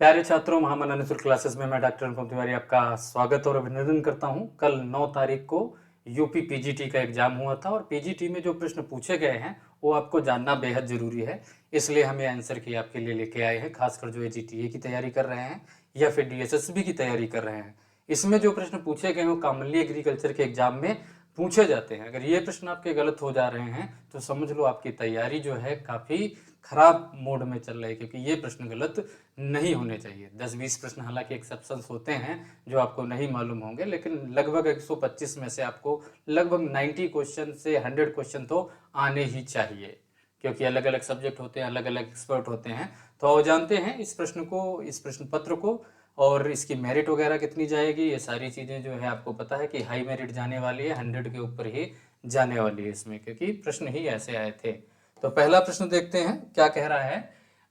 प्यारे छात्रों, महामना निःशुल्क क्लासेस में मैं डॉक्टर अनुपम तिवारी आपका स्वागत और अभिनंदन करता हूं। कल 9 तारीख को यूपी पीजीटी का एग्जाम हुआ था और पीजीटी में जो प्रश्न पूछे गए हैं वो आपको जानना बेहद जरूरी है। इसलिए हम ये आंसर की आपके लिए लेके आए हैं, खासकर जो एजीटीए की तैयारी कर रहे हैं या फिर डीएसएसबी की तैयारी कर रहे हैं। इसमें जो प्रश्न पूछे गए हैं वो कॉमनली एग्रीकल्चर के एग्जाम में पूछे जाते हैं। अगर ये प्रश्न आपके गलत हो जा रहे हैं तो समझ लो आपकी तैयारी जो है काफ़ी खराब मोड में चल रही है, क्योंकि ये प्रश्न गलत नहीं होने चाहिए। 10-20 प्रश्न हालांकि एक्सेप्शंस होते हैं जो आपको नहीं मालूम होंगे, लेकिन लगभग 125 में से आपको लगभग 90 क्वेश्चन से 100 क्वेश्चन तो आने ही चाहिए, क्योंकि अलग अलग सब्जेक्ट होते हैं, अलग अलग एक्सपर्ट होते हैं। तो आओ जानते हैं इस प्रश्न को, इस प्रश्न पत्र को, और इसकी मेरिट वगैरह कितनी जाएगी। ये सारी चीज़ें जो है आपको पता है कि हाई मेरिट जाने वाली है, 100 के ऊपर ही जाने वाली है इसमें, क्योंकि प्रश्न ही ऐसे आए थे। तो पहला प्रश्न देखते हैं क्या कह रहा है।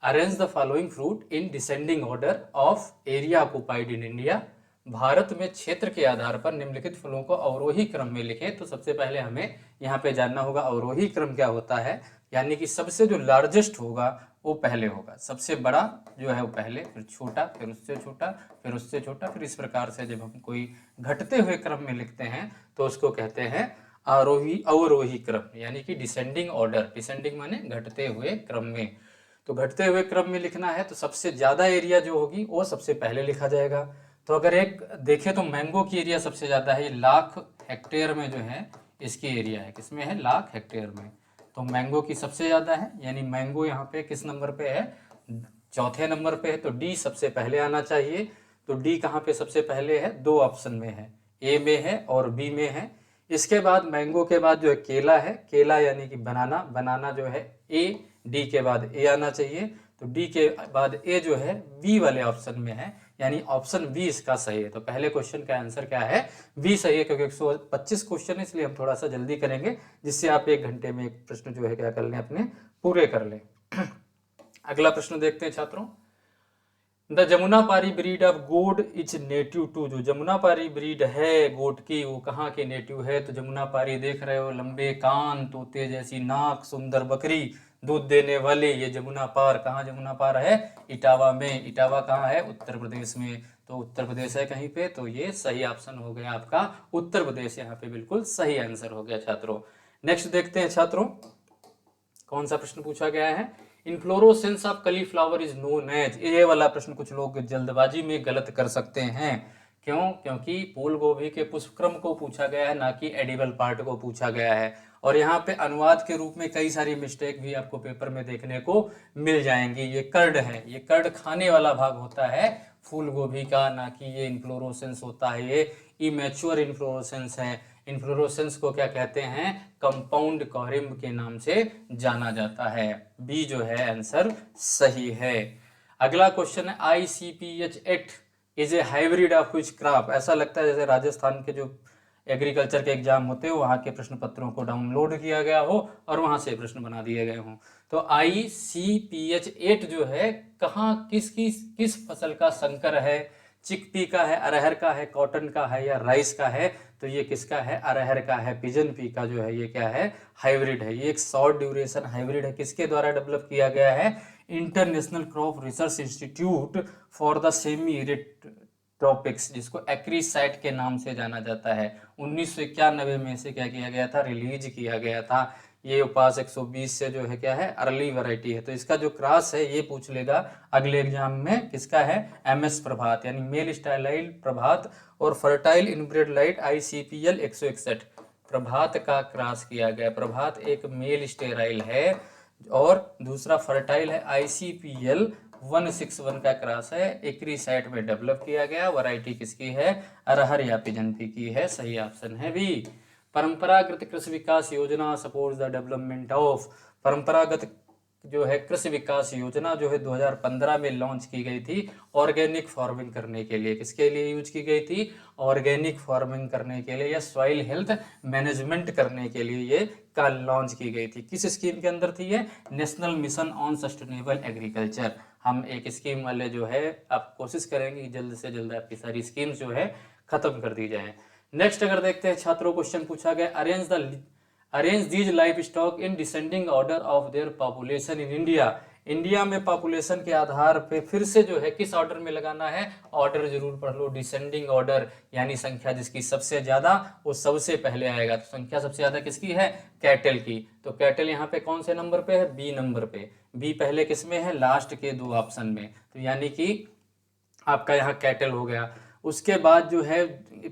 Arrange the following fruit in descending order of area occupied in India. Bharat में क्षेत्र के आधार पर निम्नलिखित फलों को अवरोही क्रम में लिखें। तो सबसे पहले हमें यहाँ पे जानना होगा अवरोही क्रम क्या होता है, यानी कि सबसे जो लार्जेस्ट होगा वो पहले होगा, सबसे बड़ा जो है वो पहले, फिर छोटा, फिर उससे छोटा, फिर उससे छोटा, फिर इस प्रकार से जब हम कोई घटते हुए क्रम में लिखते हैं तो उसको कहते हैं आरोही अवरोही क्रम, यानी कि डिसेंडिंग ऑर्डर। डिसेंडिंग माने घटते हुए क्रम में। तो घटते हुए क्रम में लिखना है तो सबसे ज्यादा एरिया जो होगी वो सबसे पहले लिखा जाएगा। तो अगर एक देखें तो मैंगो की एरिया सबसे ज्यादा है, ये लाख हेक्टेयर में जो है इसकी एरिया है, किसमें है, लाख हेक्टेयर में। तो मैंगो की सबसे ज्यादा है, यानी मैंगो यहाँ पे किस नंबर पे है, चौथे नंबर पे है। तो डी सबसे पहले आना चाहिए। तो डी कहाँ पे सबसे पहले है, दो ऑप्शन में है, ए में है और बी में है। इसके बाद मैंगो के बाद जो है केला है, केला यानी कि बनाना, बनाना जो है ए, डी के बाद ए आना चाहिए। तो डी के बाद ए जो है बी वाले ऑप्शन में है, यानी ऑप्शन बी इसका सही है। तो पहले क्वेश्चन का आंसर क्या है, बी सही है, क्योंकि 125 क्वेश्चन है इसलिए हम थोड़ा सा जल्दी करेंगे, जिससे आप 1 घंटे में एक प्रश्न जो है क्या कर लें, अपने पूरे कर लें। अगला प्रश्न देखते हैं छात्रों। The Jamunapari breed of goat is native to. जो जमुना पारी ब्रीड है गोट की वो कहाँ के नेटिव है, तो जमुना पारी देख रहे हो, लंबे कान, तोते जैसी नाक, सुंदर बकरी, दूध देने वाले, ये जमुना पार। कहाँ जमुना पार है, इटावा में। इटावा कहाँ है, उत्तर प्रदेश में। तो उत्तर प्रदेश है कहीं पे, तो ये सही ऑप्शन हो गया आपका उत्तर प्रदेश, यहाँ पे बिल्कुल सही आंसर हो गया छात्रों। नेक्स्ट देखते हैं छात्रों कौन सा प्रश्न पूछा गया है। Inflorescence of cauliflower is known as. ये वाला प्रश्न कुछ लोग जल्दबाजी में गलत कर सकते हैं। क्यों, क्योंकि फूल गोभी के पुष्पक्रम को पूछा गया है, ना कि एडिबल पार्ट को पूछा गया है। और यहाँ पे अनुवाद के रूप में कई सारी मिस्टेक भी आपको पेपर में देखने को मिल जाएंगी। ये कर्ड है, ये कर्ड खाने वाला भाग होता है फूल गोभी का, ना कि ये इन्फ्लोरोसेंस होता है, ये इमेच्योर इन्फ्लोरोसेंस है। इन्फ्लोरोसेंस को क्या कहते हैं, कंपाउंड कॉरिम्ब के नाम से जाना जाता है। बी जो है आंसर सही है। अगला क्वेश्चन है ICPH8 is a hybrid of which crop. ऐसा लगता है जैसे राजस्थान के जो एग्रीकल्चर के एग्जाम होते हो वहाँ के प्रश्न पत्रों को डाउनलोड किया गया हो और वहाँ से प्रश्न बना दिए गए हों। तो ICPH8 जो है कहाँ किस फसल का संकर है, चिकपी का है, अरहर का है, कॉटन का है या राइस का है। तो ये किसका है, अरहर का है। पिजन पी का जो है ये क्या है, हाइब्रिड है। ये एक शॉर्ट ड्यूरेशन हाइब्रिड है। किसके द्वारा डेवलप किया गया है, international crop research institute for the semi arid tropics, जिसको एक्रीसाइट के नाम से जाना जाता है। 1991 में से क्या किया गया था, रिलीज किया गया था। ये उपास 120 से जो है क्या है, अर्ली वैरायटी है। तो इसका जो क्रॉस है ये पूछ लेगा अगले एग्जाम में, किसका है, MS प्रभात, यानी मेल स्टाइलाइल प्रभात और फर्टाइल इनब्रेड लाइट ICPL 161 प्रभात का क्रॉस किया गया। प्रभात एक मेल स्टेराइल है और दूसरा फर्टाइल है ICPL 161 का क्रॉस है, एक्रीसाइट में डेवलप किया गया। वैरायटी किसकी है, अरहर या पिजनपी की है। सही ऑप्शन है बी। परंपरागत कृषि विकास योजना सपोर्ट्स द डेवलपमेंट ऑफ। परंपरागत जो है कृषि विकास योजना जो है 2015 में लॉन्च की गई थी ऑर्गेनिक फार्मिंग करने के लिए। किसके लिए यूज की गई थी, ऑर्गेनिक फार्मिंग करने के लिए या सॉइल हेल्थ मैनेजमेंट करने के लिए ये का लॉन्च की गई थी। किस स्कीम के अंदर थी ये, national mission on sustainable agriculture. हम एक स्कीम वाले जो है आप कोशिश करेंगे कि जल्द से जल्द आपकी सारी स्कीम्स जो है खत्म कर दी जाए। नेक्स्ट अगर देखते हैं छात्रों, क्वेश्चन पूछा गया arrange these life stock in descending order of their population in India. India में पॉपुलेशन के आधार पे फिर से जो है किस ऑर्डर में लगाना है, ऑर्डर जरूर पढ़ लो, डिसेंडिंग ऑर्डर, यानी संख्या जिसकी सबसे ज्यादा वो सबसे पहले आएगा। तो संख्या सबसे ज्यादा किसकी है, कैटल की। तो कैटल यहाँ पे कौन से नंबर पे है, बी नंबर पे। बी पहले किस में है, लास्ट के 2 ऑप्शन में। तो यानी कि आपका यहाँ कैटल हो गया। उसके बाद जो है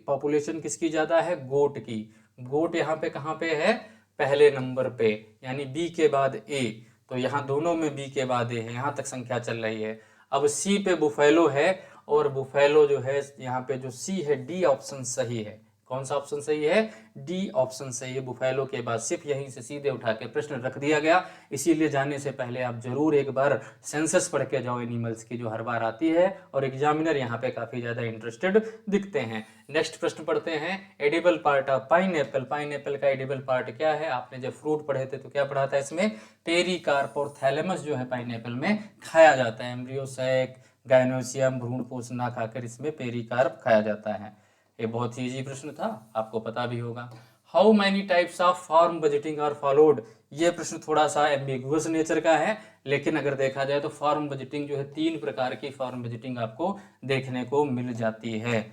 पॉपुलेशन किसकी ज्यादा है, गोट की। गोट यहाँ पे कहाँ पे है, पहले नंबर पे, यानी बी के बाद ए। तो यहाँ दोनों में बी के बाद ए है, यहाँ तक संख्या चल रही है। अब सी पे बुफेलो है, और बुफेलो जो है यहाँ पे जो सी है, डी ऑप्शन सही है। कौन सा ऑप्शन सही है, डी ऑप्शन सही है। बुफेलो के बाद सिर्फ यहीं से सीधे उठा के प्रश्न रख दिया गया। इसीलिए जाने से पहले आप जरूर एक बार सेंसस पढ़ के जाओ एनिमल्स की, जो हर बार आती है, और एग्जामिनर यहाँ पे काफी ज्यादा इंटरेस्टेड दिखते हैं। नेक्स्ट प्रश्न पढ़ते हैं, edible part of pineapple. Pineapple का एडिबल पार्ट क्या है, आपने जब फ्रूट पढ़े थे तो क्या पढ़ा था इसमें, पेरिकार्प और थैलेमस जो है पाइनएप्पल में खाया जाता है। एम्ब्रियो सैक, गाइनोसियम, भ्रूण पोष ना खाकर इसमें पेरिकार्प खाया जाता है। ये बहुत ही इजी प्रश्न था, आपको पता भी होगा। How many types of form budgeting are followed. ये प्रश्न थोड़ा सा एम्बिगुअस नेचर का है, लेकिन अगर देखा जाए तो फॉर्म बजटिंग जो है 3 प्रकार की फॉर्म बजटिंग आपको देखने को मिल जाती है।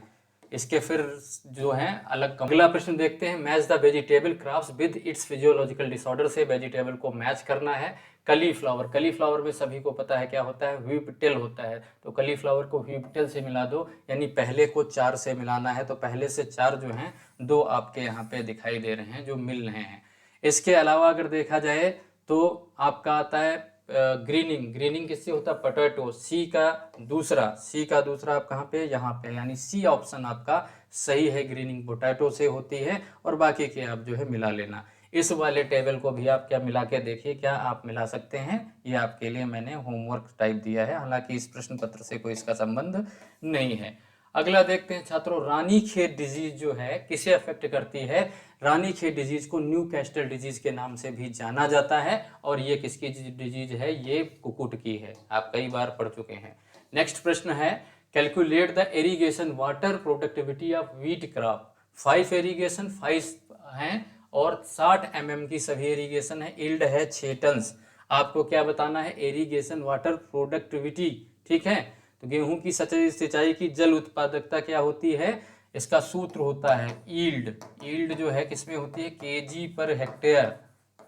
इसके फिर जो है अलग। अगला प्रश्न देखते हैं, match the vegetable crops with its physiological disorder. से वेजिटेबल को मैच करना है। कलीफ्लावर, कलीफ्लावर में सभी को पता है क्या होता है, व्हीपटेल होता है। तो कलीफ्लावर को व्हीपटेल से मिला दो, यानी पहले को 4 से मिलाना है। तो पहले से 4 जो हैं 2 आपके यहाँ पे दिखाई दे रहे हैं जो मिल रहे हैं। इसके अलावा अगर देखा जाए तो आपका आता है ग्रीनिंग। ग्रीनिंग किससे होता है, पोटैटो। सी का दूसरा आप कहाँ पे, यहाँ पे, यानी सी ऑप्शन आपका सही है, ग्रीनिंग पोटैटो से होती है। और बाकी के आप जो है मिला लेना। इस वाले टेबल को भी आप क्या मिला के देखिए, क्या आप मिला सकते हैं। ये आपके लिए मैंने होमवर्क टाइप दिया है, हालांकि इस प्रश्न पत्र से कोई इसका संबंध नहीं है। अगला देखते हैं छात्रों, रानीखेत डिजीज जो है किसे अफेक्ट करती है। रानीखेत डिजीज को न्यू कैस्टल डिजीज के नाम से भी जाना जाता है, और ये किसकी डिजीज है, ये कुकुट की है, आप कई बार पढ़ चुके हैं। नेक्स्ट प्रश्न है, calculate the irrigation water productivity of wheat crop. 5 irrigation 5 हैं और 60 mm की सभी इरिगेशन है, इल्ड है 6 टन। आपको क्या बताना है, इरिगेशन वाटर प्रोडक्टिविटी, ठीक है। तो गेहूं की सिंचाई की जल उत्पादकता क्या होती है, इसका सूत्र होता है ईल्ड। ईल्ड जो है किसमें होती है, केजी पर हेक्टेयर।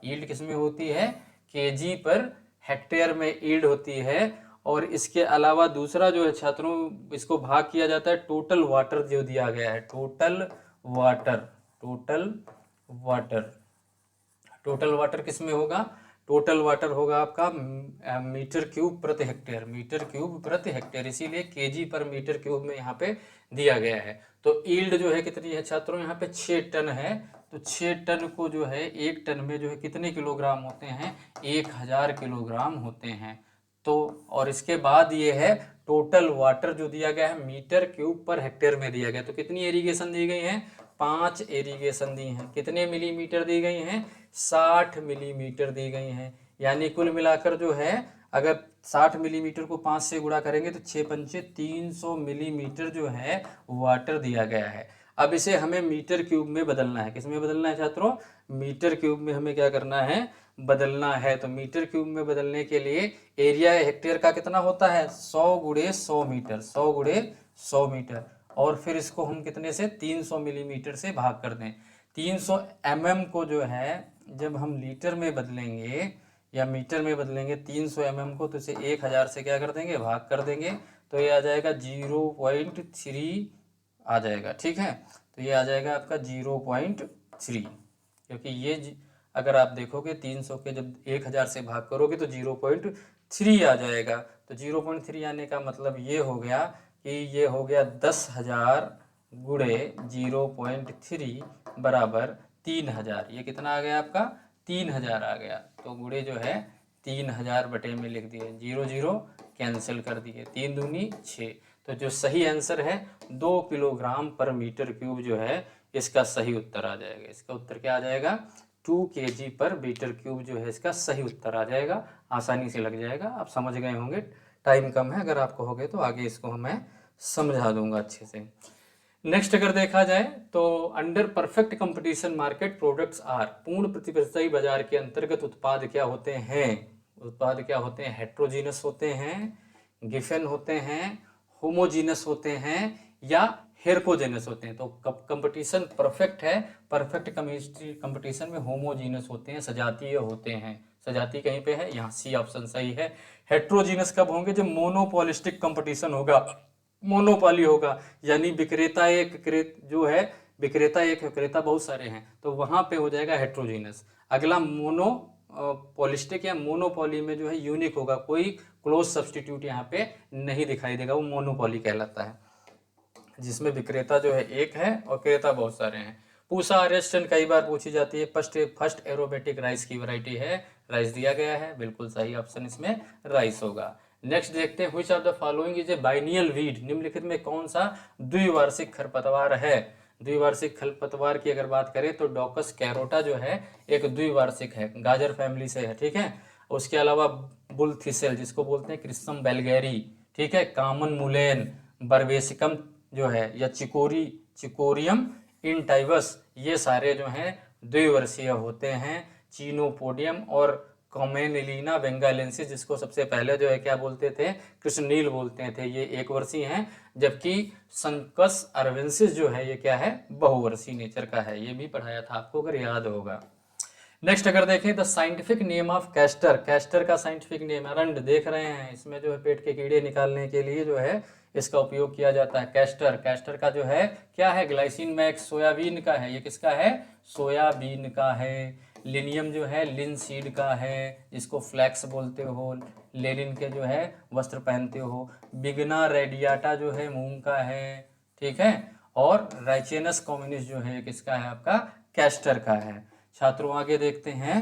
ईल्ड किसमें होती है, केजी पर हेक्टेयर में ईल्ड होती है। और इसके अलावा दूसरा जो है छात्रों, इसको भाग किया जाता है टोटल वाटर जो दिया गया है, टोटल वाटर किसमें होगा, टोटल वाटर होगा आपका मीटर क्यूब प्रति हेक्टेयर। इसीलिए केजी पर मीटर क्यूब में यहाँ पे दिया गया है। तो ईल्ड जो है कितनी है छात्रों, यहाँ पे 6 टन है। तो 6 टन को जो है 1 टन में जो है कितने किलोग्राम होते हैं, 1000 किलोग्राम होते हैं। तो और इसके बाद ये है टोटल वाटर जो दिया गया है मीटर क्यूब पर हेक्टेयर में दिया गया। तो कितनी इरिगेशन दी गई है, 5 इरिगेशन दी हैं। कितने मिलीमीटर दी गई हैं, 60 मिलीमीटर दी गई हैं। यानी कुल मिलाकर जो है अगर 60 मिलीमीटर को 5 से गुणा करेंगे तो 6 पंचे 300 मिलीमीटर जो है वाटर दिया गया है। अब इसे हमें मीटर क्यूब में बदलना है। किस में बदलना है छात्रों, मीटर क्यूब में हमें क्या करना है, बदलना है। तो मीटर क्यूब में बदलने के लिए एरिया हेक्टेयर का कितना होता है, 100 गुणे 100 मीटर, 100 गुणे 100 मीटर। और फिर इसको हम कितने से, 300 मिलीमीटर से भाग कर दें। 300 mm को जो है जब हम लीटर में बदलेंगे या मीटर में बदलेंगे 300 mm को, तो इसे 1000 से क्या कर देंगे, भाग कर देंगे। तो ये आ जाएगा 0.3 आ जाएगा, ठीक है। तो ये आ जाएगा आपका 0.3, क्योंकि ये अगर आप देखोगे 300 के जब 1000 से भाग करोगे तो 0.3 आ जाएगा। तो 0.3 आने का मतलब ये हो गया कि ये हो गया 10,000 गुणे 0.3 बराबर 3000। ये कितना आ गया आपका, 3000 आ गया। तो गुणे जो है 3000 बटे में लिख दिए, 0 0 कैंसिल कर दिए, 3 दूनी 6। तो जो सही आंसर है 2 किलोग्राम पर मीटर क्यूब जो है इसका सही उत्तर आ जाएगा। इसका उत्तर क्या आ जाएगा, 2 kg पर मीटर क्यूब जो है इसका सही उत्तर आ जाएगा। आसानी से लग जाएगा, आप समझ गए होंगे। टाइम कम है, अगर आपको हो गए तो आगे इसको मैं समझा दूंगा अच्छे से। नेक्स्ट अगर देखा जाए तो under perfect competition market products are, पूर्ण प्रतिस्पर्धी बाजार के अंतर्गत उत्पाद क्या होते हैं। उत्पाद क्या होते हैं? हेट्रोजीनस होते हैं, गिफेन होते हैं, होमोजीनस होते हैं या हेरकोजेनस होते हैं। तो कंपटीशन परफेक्ट है, परफेक्ट केमिस्ट्री कंपटीशन में होमोजीनस होते हैं, सजातीय होते हैं। सजातीय कहीं पे है? यहाँ सी ऑप्शन सही है। हेट्रोजीनस कब होंगे? जब मोनोपोलिस्टिक कंपटीशन होगा, मोनोपोली होगा, यानी विक्रेता एक जो है विक्रेता एक विक्रेता बहुत सारे हैं, तो वहां पे हो जाएगा हेट्रोजीनस। अगला मोनो पॉलिस्टिक या मोनोपोली में जो है यूनिक होगा, कोई क्लोज सब्सटीट्यूट यहाँ पे नहीं दिखाई देगा, वो मोनोपोली कहलाता है, जिसमें विक्रेता जो है एक है और क्रेता बहुत सारे हैं। पूसा रेस्टन कई बार पूछी जाती है। फर्स्ट एरोमेटिक राइस की वैरायटी है, राइस दिया गया है, बिल्कुल सही ऑप्शन इसमें राइस होगा। नेक्स्ट देखते हैं, which of the following is a biennial weed, निम्नलिखित में कौन सा द्विवार्षिक खरपतवार है? द्विवार्षिक खरपतवार की अगर बात करें तो डॉकस कैरोटा जो है एक द्विवार्षिक है, गाजर फैमिली से है, ठीक है। उसके अलावा बुलथिसेल जिसको बोलते हैं क्रिसम बेलगेरी, ठीक है, कॉमन मुलेन, बर्वेसिकम जो है, या चिकोरियम इंटाइवस, ये सारे जो हैं द्विवर्षीय होते हैं। चीनोपोडियम और कॉमेनिलीना बेंगालेंसिस, जिसको सबसे पहले जो है क्या बोलते थे? कृष्णनील बोलते थे, ये एक वर्षीय हैं। जबकि संकस अर्वेंसिस जो है ये क्या है? बहुवर्षीय नेचर का है। ये भी पढ़ाया था आपको अगर याद होगा। नेक्स्ट अगर देखें the scientific name of castor, castor का साइंटिफिक नेम, अरंड देख रहे हैं, इसमें जो है पेट के कीड़े निकालने के लिए जो है इसका उपयोग किया जाता है। कैस्टर, कैस्टर का जो है क्या है? ग्लाइसिन मैक्स सोयाबीन का है। ये किसका है? सोयाबीन का है। लिनियम जो है लिनसीड का है, जिसको फ्लैक्स बोलते हो, लेनिन के जो है वस्त्र पहनते हो। बिगना रेडियाटा जो है मूंग का है, ठीक है। और राइचेनस कम्युनिस्ट जो है किसका है? आपका कैस्टर का है। छात्रों आगे देखते हैं,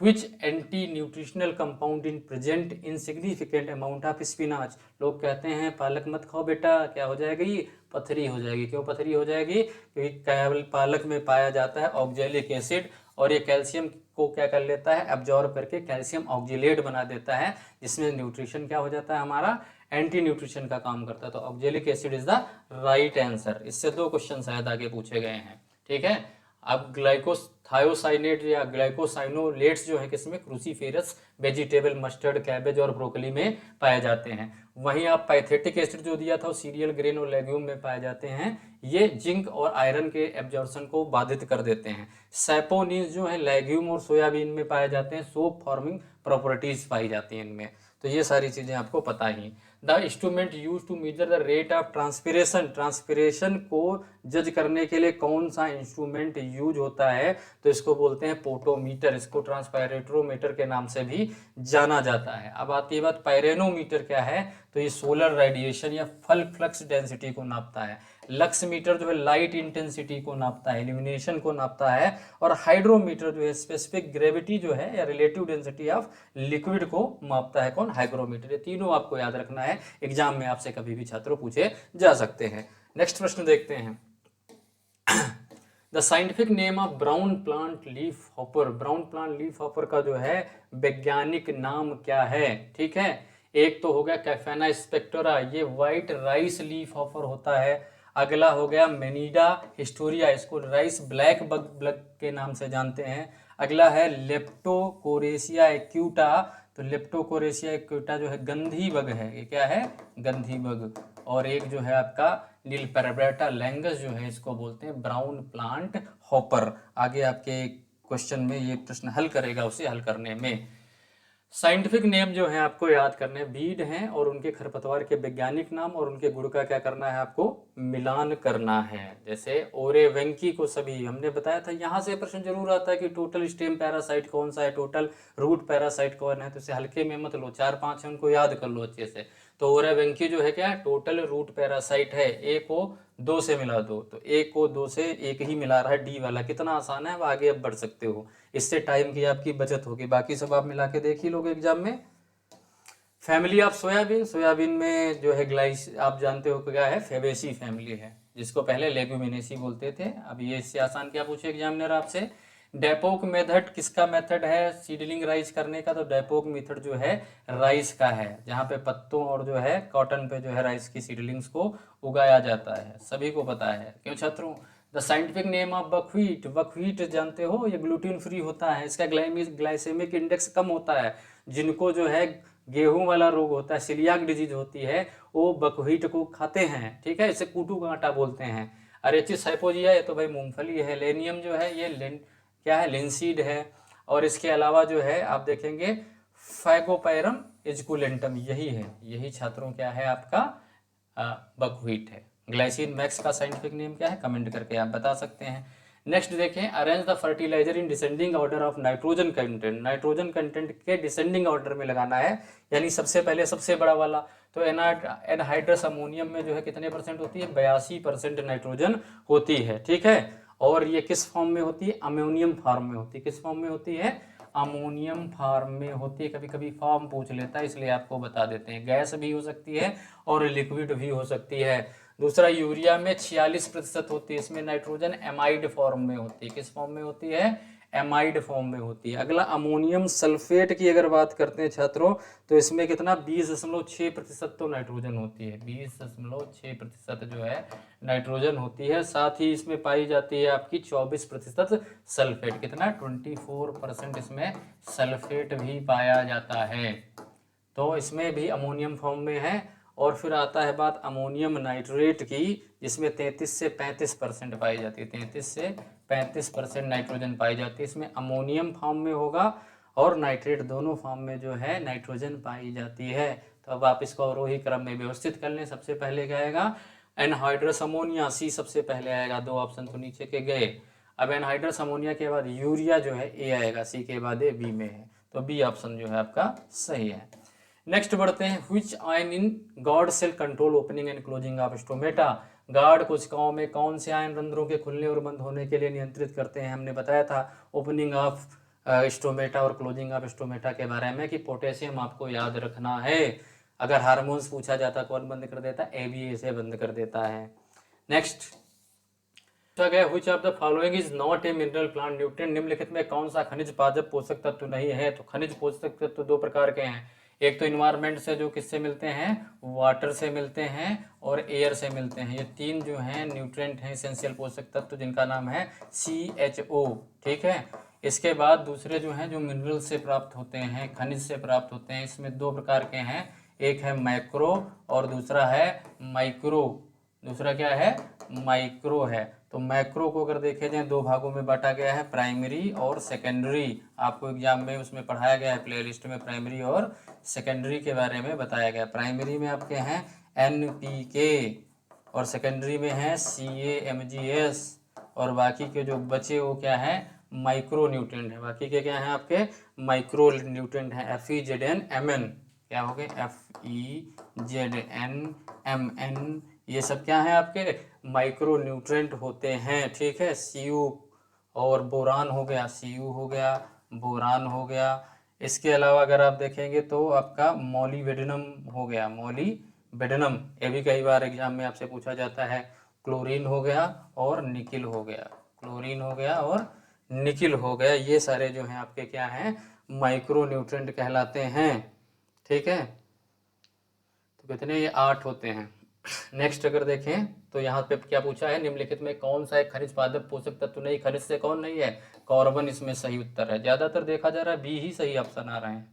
which anti nutritional compound in present in significant amount of spinach. लोग कहते हैं पालक मत खाओ बेटा, क्या हो जाएगी? पथरी हो जाएगी। क्यों पथरी हो जाएगी? क्योंकि केवल पालक में पाया जाता है ऑक्जेलिक एसिड, और ये कैल्शियम को क्या कर लेता है? एब्जॉर्ब करके कैल्शियम ऑक्जिलेट बना देता है, जिसमें न्यूट्रिशन क्या हो जाता है हमारा? एंटी न्यूट्रिशन का काम करता है। तो oxalic acid is the right answer. इससे 2 क्वेश्चन शायद आगे पूछे गए हैं, ठीक है। अब ग्लाइकोथायोसाइनेट या ग्लाइकोसाइनोलेट्स जो है किसमें? क्रूसीफेरस वेजिटेबल, मस्टर्ड, कैबेज और ब्रोकली में पाए जाते हैं। वहीं आप पैथेटिक एसिड जो दिया था वो सीरियल, ग्रेन और लेग्यूम में पाए जाते हैं। ये जिंक और आयरन के एब्जॉर्प्शन को बाधित कर देते हैं। सैपोनिन्स जो है लेग्यूम और सोयाबीन में पाए जाते हैं, सोप फॉर्मिंग प्रॉपर्टीज पाई जाती हैं इनमें। तो ये सारी चीजें आपको पता ही। The instrument use to measure the rate of transpiration, transpiration को जज करने के लिए कौन सा इंस्ट्रूमेंट यूज होता है? तो इसको बोलते हैं पोटोमीटर, इसको ट्रांसपायरेट्रोमीटर के नाम से भी जाना जाता है। अब आती है बात पायरेनोमीटर क्या है? तो ये सोलर रेडिएशन या फल फ्लक्स डेंसिटी को नापता है। लक्स मीटर जो है लाइट इंटेंसिटी को नापता है, इल्यूमिनेशन को नापता है। और हाइड्रोमीटर जो है स्पेसिफिक ग्रेविटी जो है या रिलेटिव डेंसिटी ऑफ लिक्विड को मापता है। कौन? हाइग्रोमीटर। ये तीनों आपको याद रखना है, एग्जाम में आपसे कभी भी छात्रों पूछे जा सकते हैं। नेक्स्ट प्रश्न देखते हैं, the scientific name of brown plant leaf hopper, brown plant leaf hopper का जो है वैज्ञानिक नाम क्या है? ठीक है, एक तो हो गया कैफेना स्पेक्टोरा, ये व्हाइट राइस लीफ हॉपर होता है। अगला हो गया मेनिडा हिस्टोरिया, इसको राइस ब्लैक बग के नाम से जानते हैं। अगला है लेप्टोकोरेसिया एक्यूटा, तो लेप्टोकोरेसिया एक्यूटा जो है गंधी बग है, ये क्या है? गंधी बग। और एक जो है आपका नीलपेराब्रेटा लैंगस जो है इसको बोलते हैं ब्राउन प्लांट हॉपर। आगे आपके क्वेश्चन में ये प्रश्न हल करेगा, उसे हल करने में। साइंटिफिक नेम जो है आपको याद करने हैं, बीड हैं और उनके खरपतवार के वैज्ञानिक नाम और उनके गुण का क्या करना है? आपको मिलान करना है। जैसे ओरेवेंकी को सभी हमने बताया था, यहाँ से प्रश्न जरूर आता है कि टोटल स्टेम पैरासाइट कौन सा है, टोटल रूट पैरासाइट कौन है। तो इसे हल्के में मत लो, 4-5 है उनको याद कर लो अच्छे से। तो ओरेवेंकी जो है क्या है? टोटल रूट पैरासाइट है। ए को 2 से मिला दो, तो ए को 2 से एक ही मिला रहा है, डी वाला। कितना आसान है, अब आगे अब बढ़ सकते हो, इससे टाइम की आपकी बचत होगी। बाकी सब आप मिला के देख ही लोगे एग्जाम में। फैमिली ऑफ सोयाबीन, सोयाबीन में जो है ग्लाइस आप जानते हो क्या है? फेबेसी फैमिली है, जिसको पहले लेग्यूमिनेसी बोलते थे। अब ये इससे आसान क्या पूछे एग्जामिनर आपसे? डेपोक मेथड किसका मेथड है सीडलिंग राइज करने का? तो डेपोक मेथड जो है राइस का है, जहाँ पे पत्तों और जो है कॉटन पे जो है राइस की सीडलिंग्स को उगाया जाता है, सभी को पता है। क्यों छात्रों? The scientific name of buckwheat, buckwheat जानते हो, ये ग्लूटीन फ्री होता है, इसका ग्लाइसेमिक इंडेक्स कम होता है। जिनको जो है गेहूं वाला रोग होता है, सिलियाक डिजीज होती है, वो बकव्हीट को खाते हैं, ठीक है, इसे कूटू का आटा बोलते हैं। अरेचिस हाइपोजिया ये तो भाई मूंगफली है। लेनियम जो है ये क्या है, लिंसीड है। और इसके अलावा जो है आप देखेंगे फैगोपैरम एजकुलेंटम, यही है, यही छात्रों क्या है आपका बकव्हीट है। ग्लाइसिन मैक्स का साइंटिफिक नेम क्या है, कमेंट करके आप बता सकते हैं। नेक्स्ट देखें, arrange the fertilizer in descending order of nitrogen content. Nitrogen content के डिसेंडिंग ऑर्डर में लगाना है, यानी सबसे पहले सबसे बड़ा वाला। तो एनहाइड्रस अमोनियम में जो है कितने परसेंट होती है, 82% नाइट्रोजन होती है, ठीक है। और ये किस फॉर्म में होती है, अमोनियम फॉर्म में होती है। किस फॉर्म में होती है, अमोनियम फॉर्म में होती है। कभी कभी फॉर्म पूछ लेता है, इसलिए आपको बता देते हैं। गैस भी हो सकती है और लिक्विड भी हो सकती है। दूसरा, यूरिया में 46% होती है, इसमें नाइट्रोजन एमाइड फॉर्म में होती है। किस फॉर्म में होती है, एमाइड फॉर्म में होती है। अगला, अमोनियम सल्फेट की अगर बात करते हैं छात्रों, तो इसमें कितना 20.6% तो नाइट्रोजन होती है। 20.6% जो है नाइट्रोजन होती है। साथ ही इसमें पाई जाती है आपकी 24% सल्फेट। कितना, 24% इसमें सल्फेट भी पाया जाता है। तो इसमें भी अमोनियम फॉर्म में है। और फिर आता है बात अमोनियम नाइट्रेट की, जिसमें 33 से 35% पाई जाती है। 33 से 35% नाइट्रोजन पाई जाती है। इसमें अमोनियम फॉर्म में होगा और नाइट्रेट, दोनों फॉर्म में जो है नाइट्रोजन पाई जाती है। तो अब आप इसको अवरोही क्रम में व्यवस्थित कर लें। सबसे पहले क्या आएगा, एनहाइड्रस अमोनिया, सी सबसे पहले आएगा। 2 ऑप्शन तो नीचे के गए। अब एनहाइड्रस अमोनिया के बाद यूरिया जो है ए आएगा, सी के बाद ए, बी में है, तो बी ऑप्शन जो है आपका सही है। नेक्स्ट बढ़ते हैं, which ion in guard cell control opening and closing of stomata. Guard कोशिकाओं में कौन से आयन रंध्रों के खुलने और बंद होने के लिए नियंत्रित करते हैं। हमने बताया था ओपनिंग ऑफ स्टोमेटा और क्लोजिंग ऑफ स्टोमेटा के बारे में कि पोटेशियम आपको याद रखना है। अगर हार्मोन्स पूछा जाता कौन बंद कर देता है, एबीए से बंद कर देता है। नेक्स्ट पूछा गया, which of the following is not a mineral plant nutrient. निम्नलिखित में कौन सा खनिज पादप पोषक तत्व नहीं है। तो खनिज पोषक तत्व 2 प्रकार के हैं। एक तो इन्वायरमेंट से, जो किससे मिलते हैं, वाटर से मिलते हैं और एयर से मिलते हैं। ये 3 जो हैं न्यूट्रिएंट हैं, एसेंशियल पोषक तत्व, जिनका नाम है CHO, ठीक है। इसके बाद दूसरे जो हैं, जो मिनरल से प्राप्त होते हैं, खनिज से प्राप्त होते हैं, इसमें 2 प्रकार के हैं। एक है मैक्रो और दूसरा है माइक्रो। दूसरा क्या है, माइक्रो है। तो मैक्रो को अगर देखे जाए 2 भागों में बांटा गया है, प्राइमरी और सेकेंडरी। आपको एग्जाम में उसमें पढ़ाया गया है, प्लेलिस्ट में प्राइमरी और सेकेंडरी के बारे में बताया गया। प्राइमरी में आपके हैं NPK और सेकेंडरी में है CA, MgS, और बाकी के जो बचे वो क्या है, माइक्रो न्यूट्रिएंट है। बाकी के क्या हैं आपके, माइक्रो न्यूट्रिएंट हैं, FEZNMN। क्या हो गए, FEZNMN, ये सब क्या है आपके माइक्रो न्यूट्रिएंट होते हैं, ठीक है। Cu और बोरान हो गया, Cu हो गया, बोरान हो गया। इसके अलावा अगर आप देखेंगे तो आपका मोलिबेडिनम हो गया, मोलिबेडिनम, ये भी कई बार एग्जाम में आपसे पूछा जाता है। क्लोरीन हो गया और निकिल हो गया, क्लोरीन हो गया और निकिल हो गया। ये सारे जो हैं आपके क्या हैं, माइक्रो न्यूट्रिएंट कहलाते हैं, ठीक है। तो कितने, ये 8 होते हैं। नेक्स्ट अगर देखें तो यहाँ पे क्या पूछा है, निम्नलिखित में कौन सा एक खनिज पादप पोषक तत्व नहीं। खनिज से कौन नहीं है, कार्बन इसमें सही उत्तर है। ज्यादातर देखा जा रहा है बी ही सही ऑप्शन आ रहे हैं।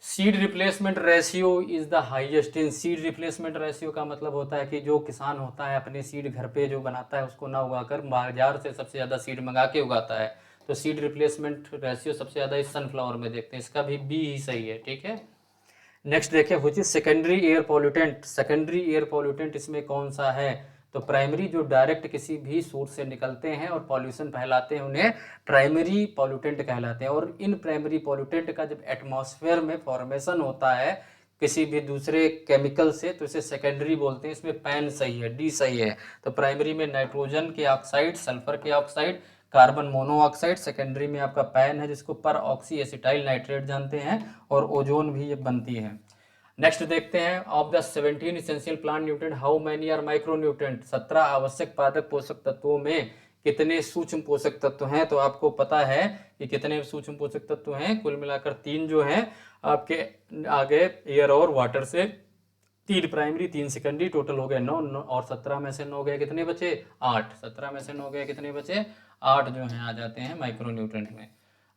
Seed replacement ratio is the highest in. Seed replacement ratio का मतलब होता है कि जो किसान होता है अपने सीड घर पे जो बनाता है, उसको ना उगाकर बाजार से सबसे ज्यादा सीड मंगा के उगाता है। तो सीड रिप्लेसमेंट रेशियो सबसे ज्यादा इस सनफ्लावर में देखते हैं। इसका भी बी ही सही है, ठीक है। नेक्स्ट देखिए, which is secondary air pollutant. Secondary air pollutant इसमें कौन सा है। तो प्राइमरी जो डायरेक्ट किसी भी सोर्स से निकलते हैं और पॉल्यूशन फैलाते हैं, उन्हें प्राइमरी पॉल्यूटेंट कहलाते हैं। और इन प्राइमरी पॉल्यूटेंट का जब एटमॉस्फेयर में फॉर्मेशन होता है किसी भी दूसरे केमिकल से, तो इसे सेकेंडरी बोलते हैं। इसमें पैन सही है, डी सही है। तो प्राइमरी में नाइट्रोजन के ऑक्साइड, सल्फर के ऑक्साइड, कार्बन मोनोऑक्साइड। सेकेंडरी में आपका पैन है, जिसको पर ऑक्सी एसिटाइल नाइट्रेट जानते हैं, और ओजोन भी ये बनती है। नेक्स्ट देखते हैं, of the 17 essential plant nutrient how many are micro nutrient. 17 आवश्यक पादप पोषक तत्वों में कितने सूक्ष्म पोषक तत्व हैं। तो आपको पता है कि कितने सूक्ष्म पोषक तत्व हैं, कुल मिलाकर 3 जो हैं आपके आगे एयर और वाटर से। 3 प्राइमरी 3 सेकेंडरी, टोटल हो गए 9, और 17 में से 9 गए, कितने बचे 8। 17 में से 9 गए, कितने बचे 8 जो हैं आ जाते हैं माइक्रो न्यूट्रिएंट में।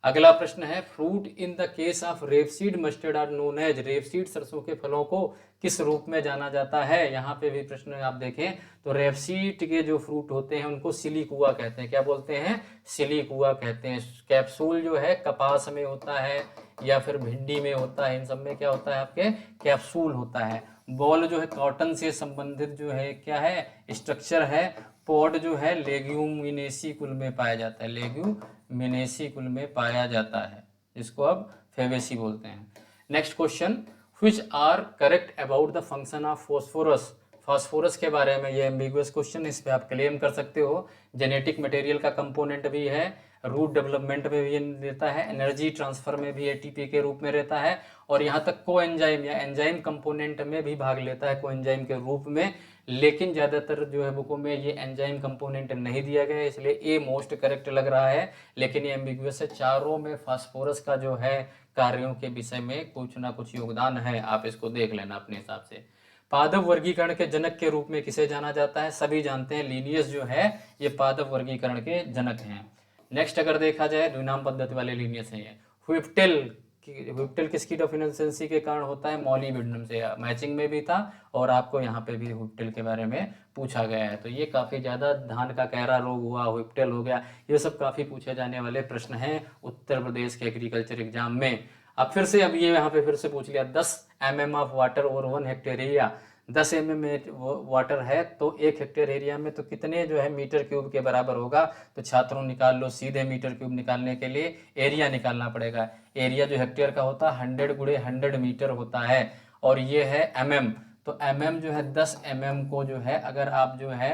अगला प्रश्न है, fruit in the case of rapeseed mustard are known as, rapeseed सरसों के फलों को किस रूप में जाना जाता है। यहाँ पे भी प्रश्न आप देखें तो रेपसीड के जो फ्रूट होते हैं उनको सिलिकुआ कहते हैं। क्या बोलते हैं? सिलिकुआ कहते हैं। कैप्सूल जो है कपास में होता है या फिर भिंडी में होता है, इन सब में क्या होता है आपके कैप्सूल होता है। बॉल जो है कॉटन से संबंधित जो है क्या है स्ट्रक्चर है। पॉड जो है लेग्यूमिनेसी कुल में पाया जाता है, लेग्यूमिनेसी कुल में पाया जाता है, जिसको अब फेबेसी बोलते हैं। Next question, which are correct about the function of phosphorus. Phosphorus के बारे में ये एम्बिगुअस क्वेश्चन, इस पे आप क्लेम कर सकते हो। जेनेटिक मटेरियल का कंपोनेंट भी है, रूट डेवलपमेंट में भी रहता है, एनर्जी ट्रांसफर में भी एटीपी के रूप में रहता है, और यहाँ तक कोएंजाइम या एंजाइम कंपोनेंट में भी भाग लेता है कोएंजाइम के रूप में। लेकिन ज़्यादातर जो है बुकों में ये एंजाइम कंपोनेंट नहीं दिया गया है, इसलिए ए मोस्ट करेक्ट लग रहा है। लेकिन ये एम्बिगुअस है। चारों में फास्फोरस का जो है कार्यों के विषय में कुछ ना कुछ योगदान है, आप इसको देख लेना अपने हिसाब से। पादप वर्गीकरण के जनक के रूप में किसे जाना जाता है? सभी जानते हैं, लिनियस जो है ये पादप वर्गीकरण के जनक हैं। नेक्स्ट अगर देखा जाए द्विनाम पद्धति वाले लिनियस हैं ये। व्हिप्टेल किसकी डेफिशिएंसी के कारण होता है? मॉलिब्डेनम से। मैचिंग में भी था और आपको यहाँ पे भी व्हिप्टेल के बारे में पूछा गया है। तो ये काफ़ी ज़्यादा धान का कहरा रोग हुआ, व्हिप्टेल हो गया, ये सब काफ़ी पूछे जाने वाले प्रश्न हैं उत्तर प्रदेश के एग्रीकल्चर एग्जाम में। अब फिर से अब ये यहाँ पे फिर से पूछ लिया, 10 mm of water over 1 hectare area. 10 mm में वाटर है तो 1 हेक्टेयर एरिया में तो कितने जो है मीटर क्यूब के बराबर होगा? तो छात्रों निकाल लो, सीधे मीटर क्यूब निकालने के लिए एरिया निकालना पड़ेगा। एरिया जो हेक्टेयर का होता है 100 गुणे 100 मीटर होता है, और ये है mm। तो mm जो है 10 mm को जो है अगर आप जो है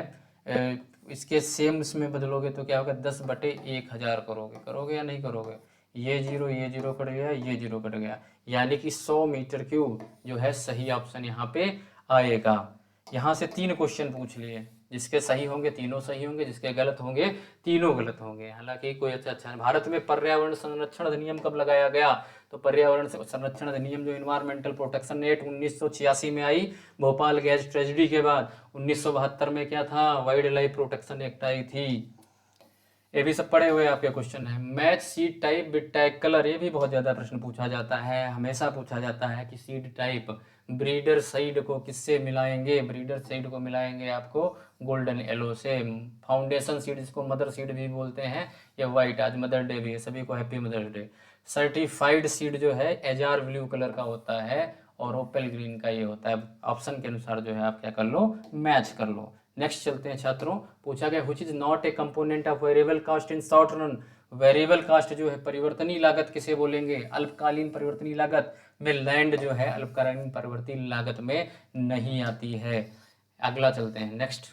इसके सेम इसमें बदलोगे तो क्या होगा? 10/1000 करोगे या नहीं करोगे? ये जीरो कट गया, ये जीरो कट गया, यानी कि 100 मीटर क्यूब जो है सही ऑप्शन यहाँ पे आएगा। यहाँ से 3 क्वेश्चन पूछ लिए, जिसके सही होंगे तीनों सही होंगे, जिसके गलत होंगे तीनों गलत होंगे। हालांकि कोई अच्छा है। भारत में पर्यावरण संरक्षण अधिनियम कब लगाया गया? तो पर्यावरण संरक्षण अधिनियम जो इन्वायरमेंटल प्रोटेक्शन एक्ट 1986 में आई, भोपाल गैस ट्रेजेडी के बाद। 1972 में क्या था? वाइल्ड लाइफ प्रोटेक्शन एक्ट आई थी। ये भी सब पढ़े हुए आपके क्वेश्चन है। Match seed type with tag colour, ये भी बहुत ज़्यादा प्रश्न पूछा जाता है, हमेशा पूछा जाता है कि सीड टाइप ब्रीडर साइड को किससे मिलाएंगे? ब्रीडर साइड को मिलाएंगे आपको गोल्डन येलो से। फाउंडेशन सीड, जिसको मदर सीड भी बोलते हैं, या वाइट, आज मदर डे भी है, सभी को happy Mother's Day. Certified seed जो है एजार ब्लू कलर का होता है, और ओपल ग्रीन का ये होता है। ऑप्शन के अनुसार जो है आप क्या कर लो, मैच कर लो। नेक्स्ट चलते हैं छात्रों, पूछा गया which is not a component of variable cost in short run. Variable cost जो है परिवर्तनीय लागत किसे बोलेंगे? अल्पकालीन परिवर्तनीय लागत में लैंड जो है अल्पकालीन परिवर्तनीय लागत में नहीं आती है। अगला चलते हैं next,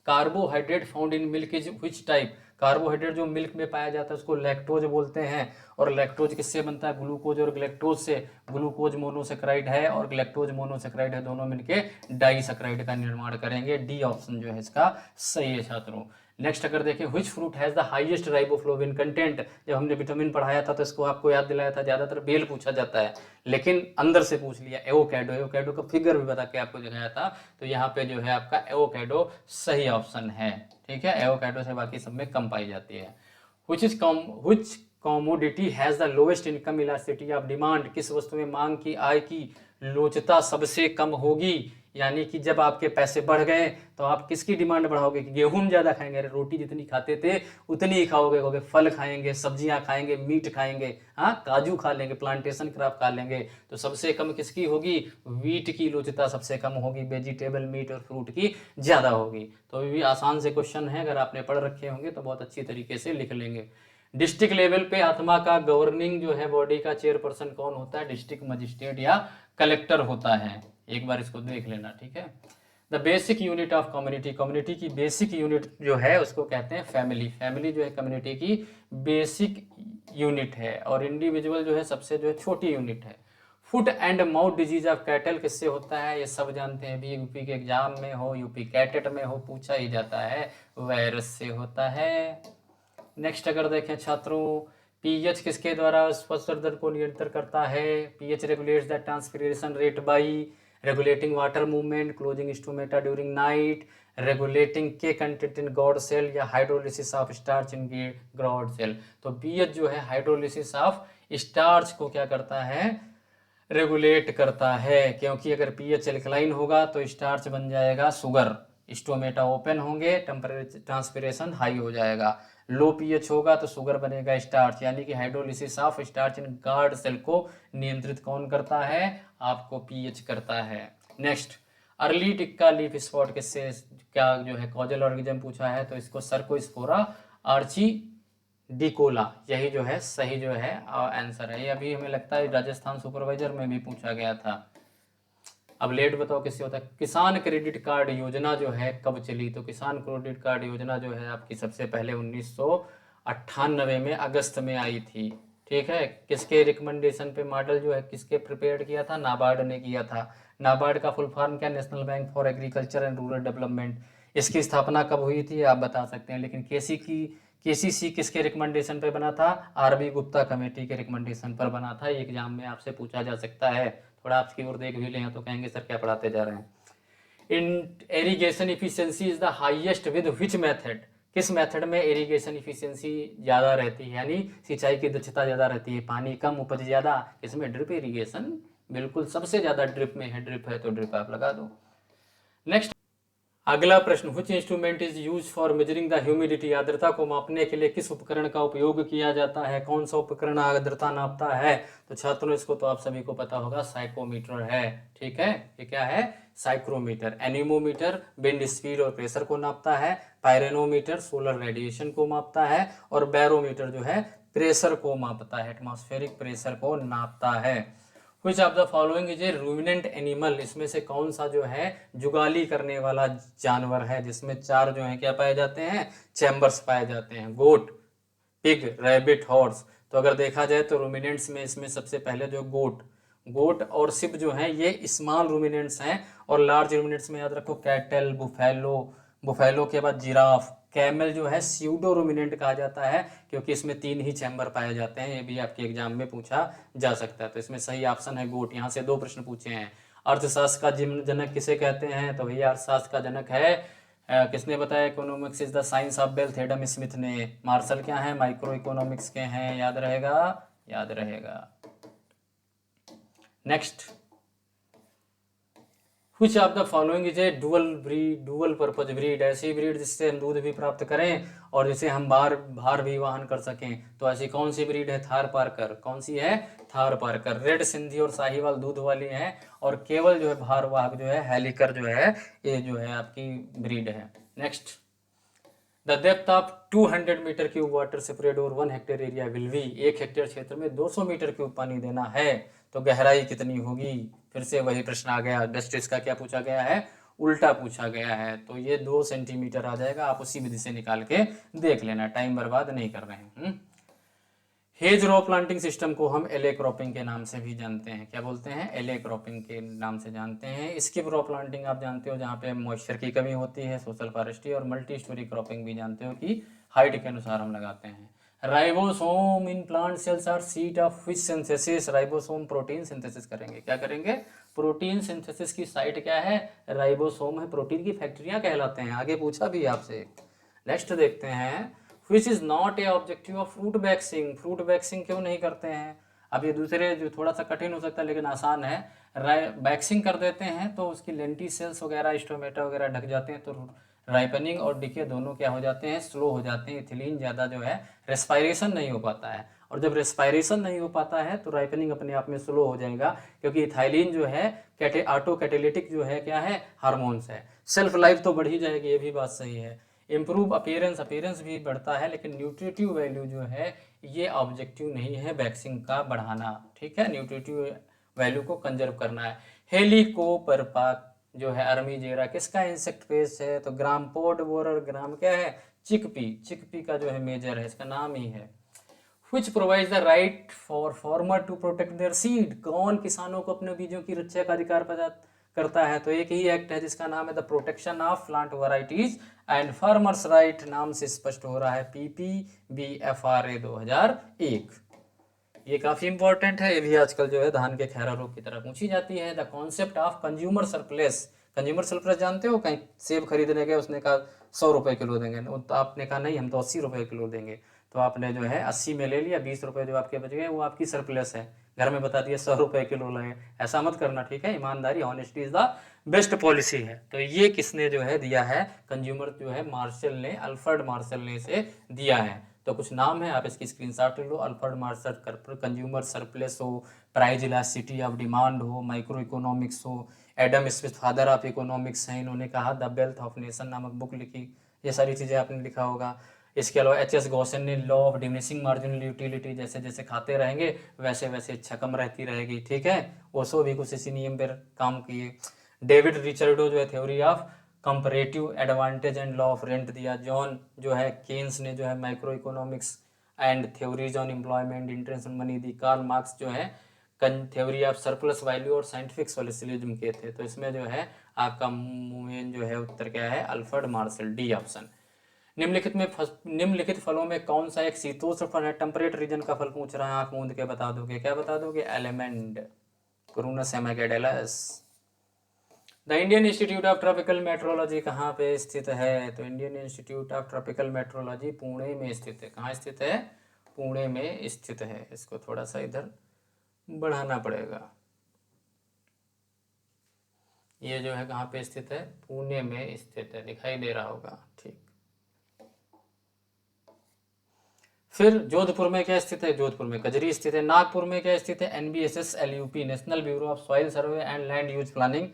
carbohydrate found in milk is which type. Carbohydrate जो मिल्क में पाया जाता है उसको लैक्टोज बोलते हैं, और लैक्टोज किससे बनता है? ग्लूकोज और ग्लैक्टोज से। ग्लूकोज मोनोसेक्राइड है और ग्लैक्टोज मोनोसेक्राइड है, दोनों मिलके डाइसेक्राइड का निर्माण करेंगे। डी ऑप्शन जो है इसका सही है छात्रों। नेक्स्ट अगर देखें, which fruit has the highest riboflavin content. जब हमने विटामिन पढ़ाया था तो इसको आपको याद दिलाया था, ज़्यादातर बेल पूछा जाता है, लेकिन अंदर से पूछ लिया एवोकैडो। एवोकैडो का फिगर भी बता के आपको दिखाया था, तो यहाँ पे जो है आपका एवोकैडो सही ऑप्शन है। ठीक है, एवोकैडो से बाकी सब में कम पाई जाती है। which commodity has the lowest income elasticity of demand। किस वस्तु में मांग की आय की लोचता सबसे कम होगी? यानी कि जब आपके पैसे बढ़ गए तो आप किसकी डिमांड बढ़ाओगे? कि गेहूं ज़्यादा खाएंगे, अरे रोटी जितनी खाते थे उतनी ही खाओगे, फल खाएंगे, सब्जियां खाएंगे, मीट खाएंगे, हाँ काजू खा लेंगे, प्लांटेशन क्रॉप खा लेंगे, तो सबसे कम किसकी होगी? वीट की लोचता सबसे कम होगी, वेजिटेबल मीट और फ्रूट की ज़्यादा होगी। तो ये भी आसान से क्वेश्चन है, अगर आपने पढ़ रखे होंगे तो बहुत अच्छी तरीके से लिख लेंगे। डिस्ट्रिक्ट लेवल पे आत्मा का गवर्निंग जो है बॉडी का चेयरपर्सन कौन होता है? डिस्ट्रिक्ट मजिस्ट्रेट या कलेक्टर होता है। एक बार इसको देख लेना, ठीक है। The basic unit of community, community की बेसिक यूनिट जो है उसको कहते हैं फैमिली। फैमिली जो है कम्युनिटी की बेसिक यूनिट है, और इंडिविजुअल जो है सबसे जो है छोटी यूनिट है। Foot and mouth disease of cattle किससे होता है? ये सब जानते हैं, भी यूपी के एग्जाम में हो, यूपी कैटेट में हो, पूछा ही जाता है, वायरस से होता है। नेक्स्ट अगर देखें छात्रों, पीएच किसके द्वारा श्वसन दर को नियंत्रित करता है? PH regulates the transpiration rate by regulating water movement, closing stomata during night, regulating के कंटेंट इन गॉड सेल, या hydrolysis of starch in guard cell. तो पीएच जो है हाइड्रोलिसिस ऑफ स्टार्च को क्या करता है, रेगुलेट करता है, क्योंकि अगर पीएच एल्कलाइन होगा तो स्टार्च बन जाएगा शुगर, स्टोमेटा ओपन होंगे, टेम्परेचर ट्रांसपिरेशन हाई हो जाएगा। लो पीएच होगा तो शुगर बनेगा स्टार्च, यानी कि hydrolysis of starch in guard cell को नियंत्रित कौन करता है, आपको पीएच करता है। Next, early tikka leaf spot किससे क्या जो है कॉजल ऑर्गेनिज्म पूछा है, तो इसको सर्कोस्पोरा आर्ची डिकोला, यही जो है सही जो है आंसर है। ये अभी हमें लगता है राजस्थान सुपरवाइजर में भी पूछा गया था। अब लेट बताओ किससे होता है। किसान क्रेडिट कार्ड योजना जो है कब चली, तो किसान क्रेडिट कार्ड योजना जो है आपकी सबसे पहले 1998 में अगस्त में आई थी। ठीक है, किसके रिकमेंडेशन पे मॉडल जो है किसके प्रिपेयर किया था, नाबार्ड ने किया था। नाबार्ड का फुल फॉर्म क्या, national bank for agriculture and rural development. इसकी स्थापना कब हुई थी आप बता सकते हैं, लेकिन केसीसी किसके रिकमेंडेशन पे बना था, आरबी गुप्ता कमेटी के रिकमेंडेशन पर बना था। ये एग्जाम में आपसे पूछा जा सकता है, थोड़ा आपकी ओर देख भी लें तो कहेंगे सर क्या पढ़ाते जा रहे हैं। In irrigation efficiency is the highest with which method, किस मेथड में इरिगेशन इफिशियंसी ज़्यादा रहती है, यानी सिंचाई की दक्षता ज़्यादा रहती है, पानी कम उपज ज़्यादा, इसमें ड्रिप इरिगेशन बिल्कुल सबसे ज़्यादा ड्रिप में है, ड्रिप है तो ड्रिप आप लगा दो। नेक्स्ट, अगला प्रश्न, which instrument is use for measuring the humidity, आर्द्रता को मापने के लिए किस उपकरण का उपयोग किया जाता है, कौन सा उपकरण आर्द्रता नापता है, तो छात्रों इसको तो आप सभी को पता होगा, साइकोमीटर है। ठीक है, ये क्या है, साइक्रोमीटर। एनीमोमीटर विंड स्पीड और प्रेशर को नापता है, पायरेनोमीटर सोलर रेडिएशन को मापता है, और बैरोमीटर जो है प्रेशर को मापता है, एटमॉस्फेरिक प्रेशर को नापता है। Which of the following is a ruminant animal, इसमें से कौन सा जो है जुगाली करने वाला जानवर है, जिसमें चार जो है क्या पाए जाते हैं, चैम्बर्स पाए जाते हैं, गोट, पिग, रैबिट, हॉर्स। तो अगर देखा जाए तो रूमिनेंट्स में इसमें सबसे पहले जो गोट और सिप जो है ये स्मॉल रूमिनेंट्स हैं, और लार्ज रूमिनेंट्स में याद रखो कैटल, बुफेलो के बाद जिराफ, कैमल जो है स्यूडो रूमिनेंट कहा जाता है, क्योंकि इसमें 3 ही चैम्बर पाए जाते हैं। ये भी आपके एग्जाम में पूछा जा सकता है, तो इसमें सही ऑप्शन है गोट। यहाँ से 2 प्रश्न पूछे हैं। अर्थशास्त्र का जनक किसे कहते हैं, तो भैया अर्थशास्त्र का जनक है किसने बताया, economics is the science of wealth, Adam Smith ने। मार्शल क्या है, माइक्रो इकोनॉमिक्स के हैं, याद रहेगा, याद रहेगा। Next, Which of the following is A dual purpose breed, ऐसी ब्रीड जिससे हम दूध भी प्राप्त करें और जिसे हम भार भी वहन कर सकें, तो ऐसी कौन सी ब्रीड है, थार पार्कर। कौन सी है, थार पार्कर। रेड सिंधी और साहिवाल दूध वाली है, और केवल जो है भारवाहक जो है हेलिकर जो है ये जो है आपकी ब्रीड है। Next, the depth of 200 meter cube water spread over 1 hectare area will be, 1 hectare क्षेत्र में 200 मीटर क्यूब पानी देना है तो गहराई कितनी होगी। फिर से वही प्रश्न आ गया, जस्ट इसका क्या पूछा गया है, उल्टा पूछा गया है, तो ये 2 सेंटीमीटर आ जाएगा। आप उसी विधि से निकाल के देख लेना, टाइम बर्बाद नहीं कर रहे हैं। हेज रो प्लांटिंग सिस्टम को हम एले क्रॉपिंग के नाम से भी जानते हैं, क्या बोलते हैं, एले क्रॉपिंग के नाम से जानते हैं। स्किप रो प्लांटिंग आप जानते हो जहाँ पे मॉइस्चर की कमी होती है, सोशल फॉरेस्ट्री, और मल्टी स्टोरी क्रॉपिंग भी जानते हो कि हाइट के अनुसार हम लगाते हैं। Ribosome in plant cells are seat of which synthesis, ribosome protein synthesis करेंगे, क्या करेंगे, प्रोटीन सिंथेसिस की साइट क्या है, राइबोसोम है, प्रोटीन की फैक्ट्रियां कहलाते हैं, आगे पूछा भी आपसे। नेक्स्ट देखते हैं, which is not a objective of fruit waxing, fruit waxing क्यों नहीं करते हैं। अब ये दूसरे जो थोड़ा सा कठिन हो सकता है लेकिन आसान है, वैक्सिंग कर देते हैं तो उसकी लेंटी सेल्स वगैरह स्टोमेटा वगैरह ढक जाते हैं, तो राइपनिंग और डिके दोनों क्या हो जाते हैं, स्लो हो जाते हैं। इथिलीन ज़्यादा जो है रेस्पायरेशन नहीं हो पाता है, और जब रेस्पायरेशन नहीं हो पाता है तो राइपनिंग अपने आप में स्लो हो जाएगा, क्योंकि इथाइलिन जो है ऑटो कैटेलिटिक जो है क्या है, हार्मोन्स है। सेल्फ लाइफ तो बढ़ ही जाएगी, ये भी बात सही है। इम्प्रूव अपीयरेंस भी बढ़ता है, लेकिन न्यूट्रिटिव वैल्यू जो है ये ऑब्जेक्टिव नहीं है वैक्सिंग का बढ़ाना। ठीक है, न्यूट्रिटिव वैल्यू को कंजर्व करना है। हेलिकोपर्पा जो है अर्मीजेरा किसका इंसेक्ट पेस्ट है, तो ग्राम पोड बोरर, ग्राम क्या है, चिकपी का जो है मेजर है, इसका नाम ही है। Which provides the right for farmer to protect their seed, कौन किसानों को अपने बीजों की रक्षा का अधिकार प्रदान करता है, तो एक ही एक्ट है जिसका नाम है the protection of plant varieties and farmers right, नाम से स्पष्ट हो रहा है, PPBFRA 2001। ये काफ़ी इंपॉर्टेंट है, ये भी आजकल जो है धान के खैरा रोग की तरह पूछी जाती है। The concept of consumer surplus, consumer surplus जानते हो? कहीं सेब खरीदने गए, उसने कहा 100 रुपये किलो देंगे, तो आपने कहा नहीं हम तो 80 रुपये किलो देंगे, तो आपने जो है 80 में ले लिया, 20 रुपये जो आपके बच गए वो आपकी सरप्लस है, घर में बता दिया 100 रुपये किलो लगे। ऐसा मत करना, ठीक है? ईमानदारी, honesty is the best policy है। तो ये किसने जो है दिया है? कंज्यूमर जो है मार्शल ने, अल्फ्रेड मार्शल ने इसे दिया है। तो कुछ नाम है, आप इसकी स्क्रीनशॉट ले लो। अल्फ्रेड मार्शल, कंज्यूमर सरप्लस हो, प्राइस इलास्टिसिटी ऑफ डिमांड हो, माइक्रो इकोनॉमिक्स हो, Adam Smith father of economics हैं, इन्होंने कहा द वेल्थ ऑफ नेशन नामक बुक लिखी, ये सारी चीज़ें आपने लिखा होगा। इसके अलावा एच.एस. गॉसन ने law of diminishing marginal utility, जैसे जैसे खाते रहेंगे वैसे वैसे इच्छा कम रहती रहेगी, ठीक है? ओशो भी कुछ इसी नियम पर काम किए। डेविड रिचर्डो जो है theory of comparative advantage and law of rent दिया। जॉन जो है केन्स ने जो है micro economics and theories on employment, interest money दी। कार्ल मार्क्स जो है थ्योरी ऑफ सरप्लस वैल्यू और साइंटिफिक सोशलिज्म के थे। तो इसमें जो है आपका मेन जो है उत्तर क्या है? Alfred Marshall, D option. निम्नलिखित फलों में कौन सा एक शीतोष्ण फल है? टेम्परेट रीजन का फल पूछ रहा है, आंख मूंद के बता दोगे, क्या बता दोगे? एलिमेंट, क्रूनस एमेगेडेलस। The Indian Institute of Tropical Meteorology कहाँ पे स्थित है? तो Indian Institute of Tropical Meteorology Pune में स्थित है। कहाँ स्थित है? पुणे में स्थित है। इसको थोड़ा सा इधर बढ़ाना पड़ेगा। ये जो है कहाँ पे स्थित है? पुणे में स्थित है, दिखाई दे रहा होगा, ठीक। फिर जोधपुर में क्या स्थित है? जोधपुर में कजरी स्थित है। नागपुर में क्या स्थित है? NBSS LUP, National Bureau of Soil Survey and Land Use Planning,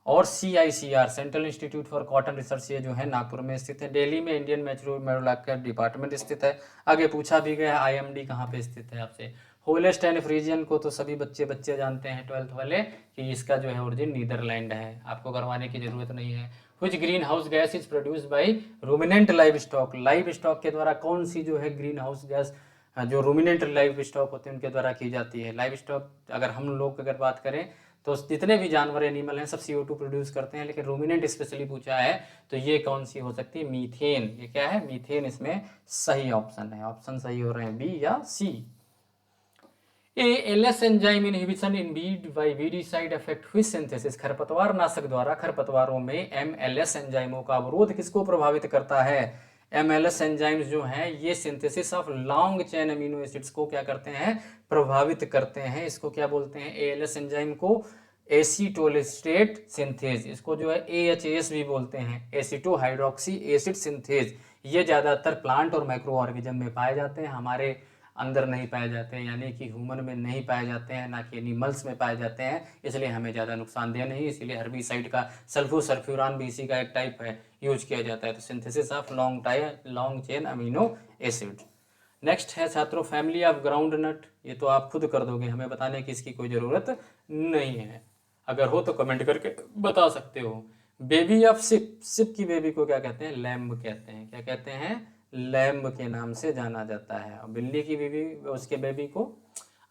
और CICR, Central Institute for Cotton Research, ये जो है नागपुर में स्थित है। दिल्ली में इंडियन मेट्रोलॉजिकल डिपार्टमेंट स्थित है। आगे पूछा भी गया आईएमडी कहाँ पे स्थित है आपसे। होलेस्टाइन फ्रीजियन को तो सभी बच्चे जानते हैं 12th वाले कि इसका जो है ओरिजिन नीदरलैंड है, आपको करवाने की जरूरत नहीं है। कुछ green house gas is produce by ruminant live stock, live stock के द्वारा कौन सी जो है ग्रीन हाउस गैस जो रूमिनेंट लाइव स्टॉक होते हैं उनके द्वारा की जाती है? लाइव स्टॉक अगर हम लोग अगर बात करें तो जितने भी जानवर एनिमल हैं सब CO2 प्रोड्यूस करते हैं, लेकिन रूमिनेंट स्पेशली पूछा है तो ये कौन सी हो सकती है? मीथेन। ये क्या है? मीथेन इसमें सही ऑप्शन है। ऑप्शन सही हो रहे हैं बी या C. ALS enzyme inhibition in weed by weedicide effect which synthesis, खरपतवार नाशक द्वारा खरपतवारों में एमएलएस एंजाइमों का अवरोध किसको प्रभावित करता है? एमएलएस एंजाइम्स जो हैं ये synthesis of long chain amino acids को क्या करते हैं? प्रभावित करते हैं। इसको क्या बोलते हैं? एएलएस एंजाइम को एसीटोलिस्टेट सिंथेज, इसको जो है AHAS भी बोलते हैं, एसीटो हाइड्रोक्सी एसिड सिंथेज। ये ज़्यादातर प्लांट और माइक्रो ऑर्गेनिज्म में पाए जाते हैं, हमारे अंदर नहीं पाए जाते हैं, यानी कि ह्यूमन में नहीं पाए जाते हैं, ना कि एनिमल्स में पाए जाते हैं, इसलिए हमें ज़्यादा नुकसानदेह नहीं। इसलिए हर्बिसाइड का सल्फोसल्फ्यूरान भी इसी का एक टाइप है, यूज किया जाता है। तो synthesis of long chain amino acid. Next है छात्रों फैमिली ऑफ ग्राउंड नट, ये तो आप खुद कर दोगे, हमें बताने की इसकी कोई ज़रूरत नहीं है, अगर हो तो कमेंट करके बता सकते हो। बेबी ऑफ सिप, सिप की बेबी को क्या कहते हैं? लैम्ब कहते हैं। क्या कहते हैं? लैम्ब के नाम से जाना जाता है। और बिल्ली की बेबी, उसके बेबी को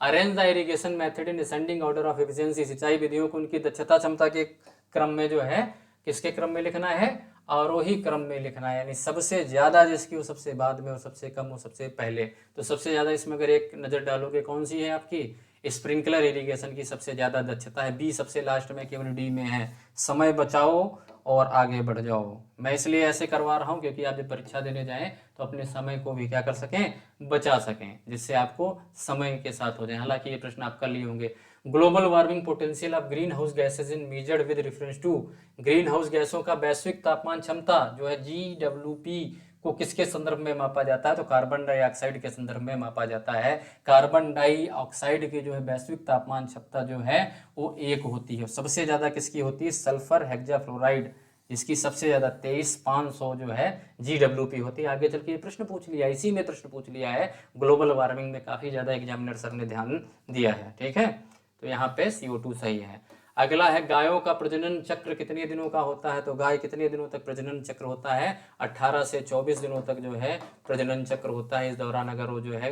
arrange the irrigation method in descending order of efficiency, सिंचाई विधियों को उनकी दक्षता क्षमता के क्रम में जो है किसके क्रम में लिखना है? आरोही क्रम में लिखना है, यानी सबसे ज़्यादा जिसकी वो सबसे बाद में और सबसे कम वो सबसे पहले। तो सबसे ज़्यादा इसमें अगर एक नज़र डालोगे कौन सी है आपकी? स्प्रिंकलर इरिगेशन की सबसे ज़्यादा दक्षता है। बी सबसे लास्ट में, केवल डी में है समय बचाओ और आगे बढ़ जाओ। मैं इसलिए ऐसे करवा रहा हूँ क्योंकि आप जब परीक्षा देने जाएं तो अपने समय को भी क्या कर सकें? बचा सकें, जिससे आपको समय के साथ हो जाए। हालांकि ये प्रश्न आप कर लिए होंगे। Global warming potential of greenhouse gases in measured with reference to, greenhouse गैसों का वैश्विक तापमान क्षमता जो है GWP को किसके संदर्भ में मापा जाता है? तो कार्बन डाइऑक्साइड के संदर्भ में मापा जाता है। कार्बन डाइऑक्साइड की जो है वैश्विक तापमान क्षमता जो है वो 1 होती है। सबसे ज़्यादा किसकी होती है? सल्फर हेक्साफ्लोराइड, इसकी सबसे ज़्यादा 23,500 जो है GWP होती है। आगे चल के ये प्रश्न पूछ लिया, इसी में प्रश्न पूछ लिया है, ग्लोबल वार्मिंग में काफ़ी ज़्यादा एग्जामिनर सर ने ध्यान दिया है, ठीक है। तो यहाँ पे CO2 सही है। अगला है गायों का प्रजनन चक्र कितने दिनों का होता है? तो गाय कितने दिनों तक प्रजनन चक्र होता है? 18 से 24 दिनों तक जो है प्रजनन चक्र होता है। इस दौरान अगर वो जो है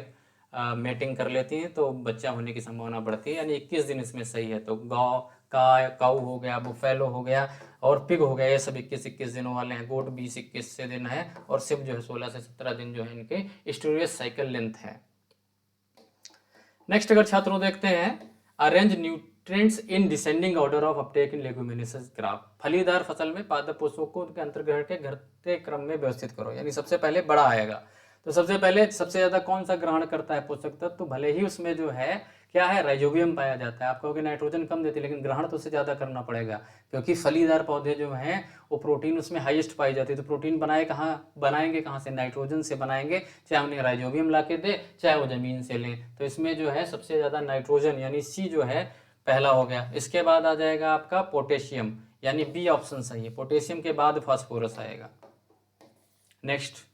मेटिंग कर लेती हैं तो बच्चा होने की संभावना बढ़ती है, यानी 21 दिन इसमें सही है। तो गाय का काऊ हो गया, बुफेलो हो गया और पिग हो गया, ये सब 21-21 दिनों वाले हैं। गोट 20-21 से दिन है और सिप जो है 16 से 17 दिन जो है इनके स्टोरेज साइकिल लेंथ है। नेक्स्ट अगर छात्रों देखते हैं, arrange nutrients in descending order of uptake in leguminous graph. फलीदार फसल में पादप पोषकों को उनके अंतर्ग्रहण के घटते क्रम में व्यवस्थित करो, यानी सबसे पहले बड़ा आएगा तो सबसे पहले सबसे ज्यादा कौन सा ग्रहण करता है पोषक तत्व, तो भले ही उसमें जो है क्या है, राइजोबियम पाया जाता है। आप कहोगे नाइट्रोजन कम देती है, लेकिन ग्रहण तो उससे ज्यादा करना पड़ेगा, क्योंकि फलीदार पौधे जो हैं वो प्रोटीन उसमें हाईएस्ट पाई जाती है। तो प्रोटीन बनाएंगे कहाँ से, नाइट्रोजन से बनाएंगे, चाहे उन्हें राइजोबियम ला के दे चाहे वो जमीन से लें। तो इसमें जो है सबसे ज्यादा नाइट्रोजन यानी सी जो है पहला हो गया। इसके बाद आ जाएगा आपका पोटेशियम, यानी बी ऑप्शन सही है। पोटेशियम के बाद फास्फोरस आएगा। Next,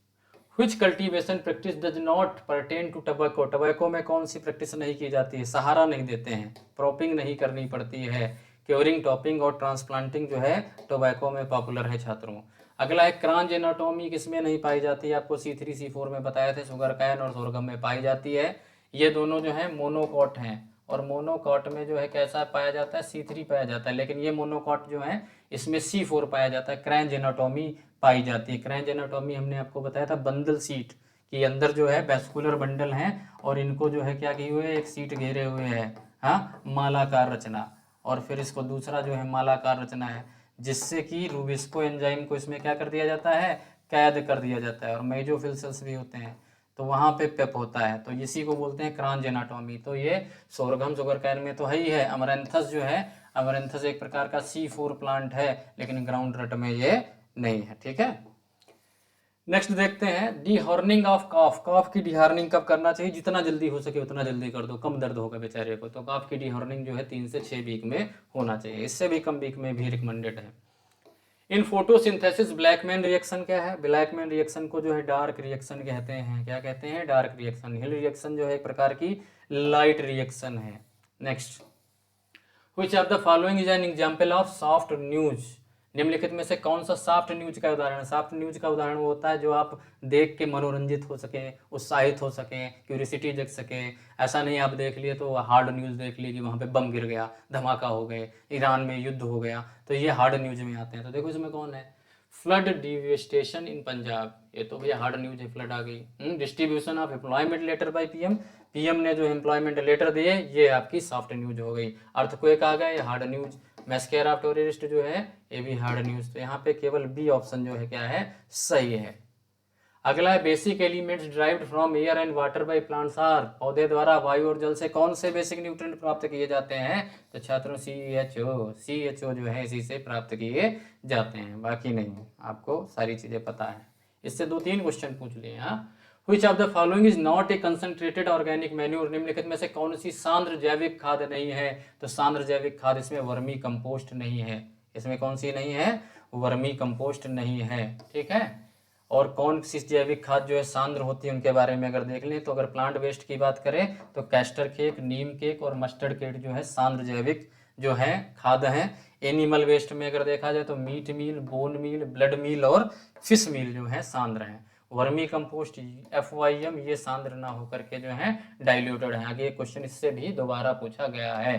Which cultivation practice does not pertain to tobacco. Tobacco में कौन सी प्रैक्टिस नहीं की जाती है, सहारा नहीं देते हैं, क्रॉपिंग नहीं करनी पड़ती है। क्योरिंग, टॉपिंग और ट्रांसप्लांटिंग जो है टोबैको में पॉपुलर है छात्रों। अगला है क्रांज एनाटॉमी, किसमें नहीं पाई जाती है, आपको C3 C4 में बताया थे, शुगर कैन और सोरगम में पाई जाती है। ये दोनों जो है मोनोकॉट हैं, और मोनोकॉट में जो है कैसा पाया जाता है, C3 पाया जाता है, लेकिन ये मोनोकॉट जो है इसमें C4 पाया जाता है। क्रैंज एनाटॉमी पाई जाती है। क्रैंज एनाटॉमी हमने आपको बताया था बंडल सीट के अंदर जो है वैस्कुलर बंडल हैं, और इनको जो है क्या किए हुए, एक सीट घेरे हुए है, हाँ, मालाकार रचना। और फिर इसको दूसरा जो है मालाकार रचना है, जिससे कि रूबिस्को एंजाइम को इसमें क्या कर दिया जाता है, कैद कर दिया जाता है। और मेजोफिल सेल्स भी होते हैं, तो वहाँ पे पेप होता है, तो इसी को बोलते हैं क्रांज एनाटॉमी। तो ये सोरगम शुगर कैन में तो है ही है। अमरैंथस जो है, अमरैंथस एक प्रकार का C4 प्लांट है, लेकिन ग्राउंड नट में ये नहीं है। ठीक है, नेक्स्ट देखते हैं डीहॉर्निंग ऑफ काफ। काफ की डीहॉर्निंग कब करना चाहिए, जितना जल्दी हो सके उतना जल्दी कर दो, कम दर्द होगा बेचारे को। तो काफ की डीहॉर्निंग जो है 3 से 6 वीक में होना चाहिए, इससे भी कम वीक में भी रिकमेंडेड है। इन फोटोसिंथेसिस ब्लैकमैन रिएक्शन क्या है, ब्लैकमैन रिएक्शन को जो है डार्क रिएक्शन कहते हैं। क्या कहते हैं, डार्क रिएक्शन। हिल रिएक्शन जो है एक प्रकार की लाइट रिएक्शन है। Next, which of the following is an example of soft news. निम्नलिखित में से कौन सा सॉफ्ट न्यूज का उदाहरण है। सॉफ्ट न्यूज का उदाहरण वो होता है जो आप देख के मनोरंजित हो सके, उत्साहित हो सके, क्यूरियोसिटी जग सके। ऐसा नहीं आप देख लिए तो हार्ड न्यूज देख लिए कि वहाँ पे बम गिर गया, धमाका हो गए, ईरान में युद्ध हो गया, तो ये हार्ड न्यूज में आते हैं। तो देखो इसमें कौन है, फ्लड डिवेस्टेशन इन पंजाब, ये तो भैया हार्ड न्यूज है, फ्लड आ गई। Distribution of employment letter by PM, PM ने जो एम्प्लॉयमेंट लेटर दिए, ये आपकी सॉफ्ट न्यूज हो गई। अर्थक्वेक आ गया, ये हार्ड न्यूज। मैस्केरा ऑफ टेररिस्ट जो है ये भी हार्ड न्यूज। तो यहाँ पे केवल बी ऑप्शन जो है क्या है, सही है। अगला है basic elements derived from air and water by plants are. पौधे द्वारा वायु और जल से कौन से बेसिक न्यूट्रिएंट प्राप्त किए जाते हैं, तो छात्रों CHO जो है इसी से प्राप्त किए जाते हैं, बाकी नहीं। आपको सारी चीजें पता है, इससे 2-3 क्वेश्चन पूछ लिए। हाँ, Which of the following is not a concentrated organic manure। निम्नलिखित में से कौन सी सांद्र जैविक खाद नहीं है, तो सांद्र जैविक खाद इसमें वर्मी कंपोस्ट नहीं है। इसमें कौन सी नहीं है, वर्मी कंपोस्ट नहीं है। ठीक है, और कौन सी जैविक खाद जो है सांद्र होती है उनके बारे में अगर देख लें, तो अगर प्लांट वेस्ट की बात करें तो कैस्टर केक, नीम केक और मस्टर्ड केक जो है सांद्र जैविक जो है खाद हैं। एनिमल वेस्ट में अगर देखा जाए तो मीट मील, बोन मील, ब्लड मील और फिश मील जो है सांद्र हैं। वर्मी कंपोस्ट FYM ये सांद्र ना होकर के जो है डाइल्यूटेड है। आगे क्वेश्चन इससे भी दोबारा पूछा गया है।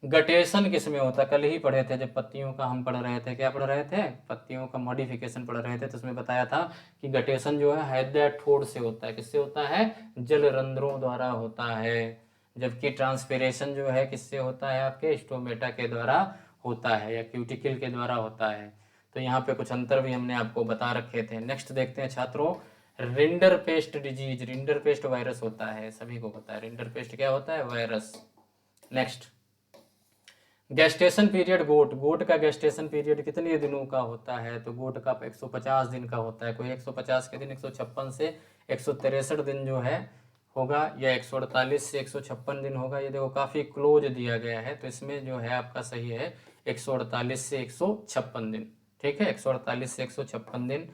गटेशन किस में होता है, कल ही पढ़े थे जब पत्तियों का हम पढ़ रहे थे, क्या पढ़ रहे थे, पत्तियों का मॉडिफिकेशन पढ़ रहे थे, तो उसमें बताया था कि गटेशन जो है हाइड्रोथोड से होता है। किससे होता है, जल रंध्रों द्वारा होता है। जबकि ट्रांसपिरेशन जो है किससे होता है, आपके स्टोमेटा के द्वारा होता है या क्यूटिकल के द्वारा होता है। तो यहाँ पे कुछ अंतर भी हमने आपको बता रखे थे। नेक्स्ट देखते हैं छात्रों, rinder paste disease. Rinder paste virus होता है, सभी को पता है रिंडर पेस्ट क्या होता है, वायरस। नेक्स्ट, गेस्टेशन पीरियड गोट। गोट का गेस्टेशन पीरियड कितने दिनों का होता है, तो गोट का 150 दिन का होता है। कोई 150 के दिन 156 से 163 दिन जो है होगा, या 148 से 156 दिन होगा। ये देखो काफ़ी क्लोज दिया गया है, तो इसमें जो है आपका सही है 148 से 156 दिन। ठीक है, 148 से 156 दिन।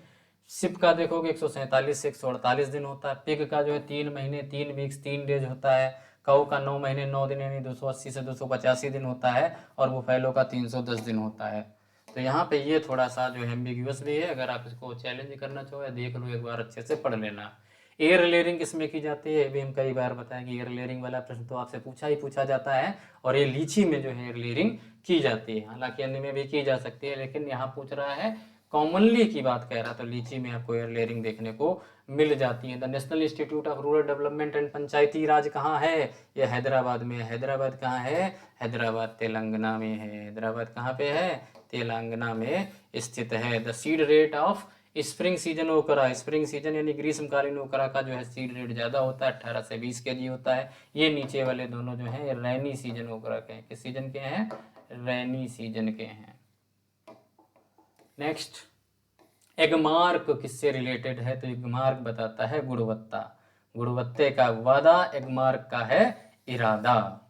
सिप का देखोगे 147 से 148 दिन होता है। पिग का जो है 3 महीने 3 वीक्स 3 डेज होता है। काऊ का 9 महीने 9 दिन यानी 280 से 285 दिन होता है। और बुफैलो का 310 दिन होता है। तो यहाँ पे ये थोड़ा सा जो है एम्बिग्यूअस भी है, अगर आप इसको चैलेंज करना चाहो या देख लो एक बार अच्छे से पढ़ लेना। एयर लेयरिंग किसमें की जाती है, भी हम कई बार बताएंगे। एयर लेयरिंग वाला प्रश्न तो आपसे पूछा जाता है, और ये लीची में जो है एयर लेयरिंग की जाती है। हालांकि अन्य में भी की जा सकती है, लेकिन यहाँ पूछ रहा है कॉमनली की बात कह रहा तो लीची में आपको एयर लेयरिंग देखने को मिल जाती है। The National Institute of Rural Development and Panchayati Raj कहाँ है? ये हैदराबाद में है। हैदराबाद कहाँ है? हैदराबाद तेलंगाना में है। हैदराबाद कहाँ पे है? तेलंगाना में स्थित है। The seed rate of spring season ओकरा, स्प्रिंग सीजन यानी ग्रीष्मकालीन ओकरा का जो है सीड रेट ज़्यादा होता है, 18 से 20 केजी होता है। ये नीचे वाले दोनों जो हैं रैनी सीजन ओकरा के हैं। किस सीजन के हैं? रैनी सीजन के हैं। नेक्स्ट, एगमार्क किससे रिलेटेड है? तो एगमार्क बताता है गुणवत्ता। गुणवत्ता का वादा एगमार्क का है इरादा।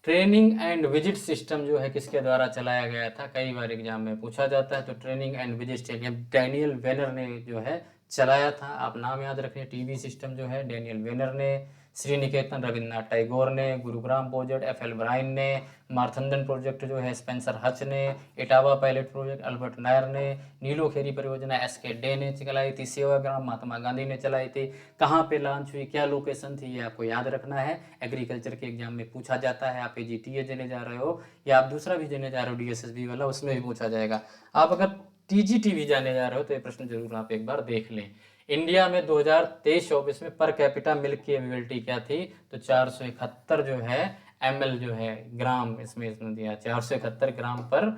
ट्रेनिंग एंड विजिट सिस्टम जो है किसके द्वारा चलाया गया था? कई बार एग्जाम में पूछा जाता है। तो training and visit system Daniel Vanern ने जो है चलाया था। आप नाम याद रखें, टीवी सिस्टम जो है डैनियल वेनर ने, श्री निकेतन रविन्द्रनाथ टैगोर ने, गुरुग्राम प्रोजेक्ट एफ.एल. ब्रायन ने, मार्थंडन प्रोजेक्ट जो है स्पेंसर हच ने, Etawah pilot project Albert Nair ने, नीलोखेरी परियोजना एस.के. डे ने चलाई थी, सेवाग्राम महात्मा गांधी ने चलाई थी। कहाँ पे लॉन्च हुई, क्या लोकेशन थी, ये आपको याद रखना है। एग्रीकल्चर के एग्जाम में पूछा जाता है। आप AGTA देने जा रहे हो या आप दूसरा भी देने जा रहे हो DSSB वाला, उसमें भी पूछा जाएगा। आप अगर TGT भी जाने जा रहे हो तो ये प्रश्न जरूर आप एक बार देख लें। इंडिया में 2023-24 में पर कैपिटा मिल्क की अवेलेबिलिटी क्या थी? तो 471 जो है ml जो है ग्राम, इसमें दिया 471 ग्राम पर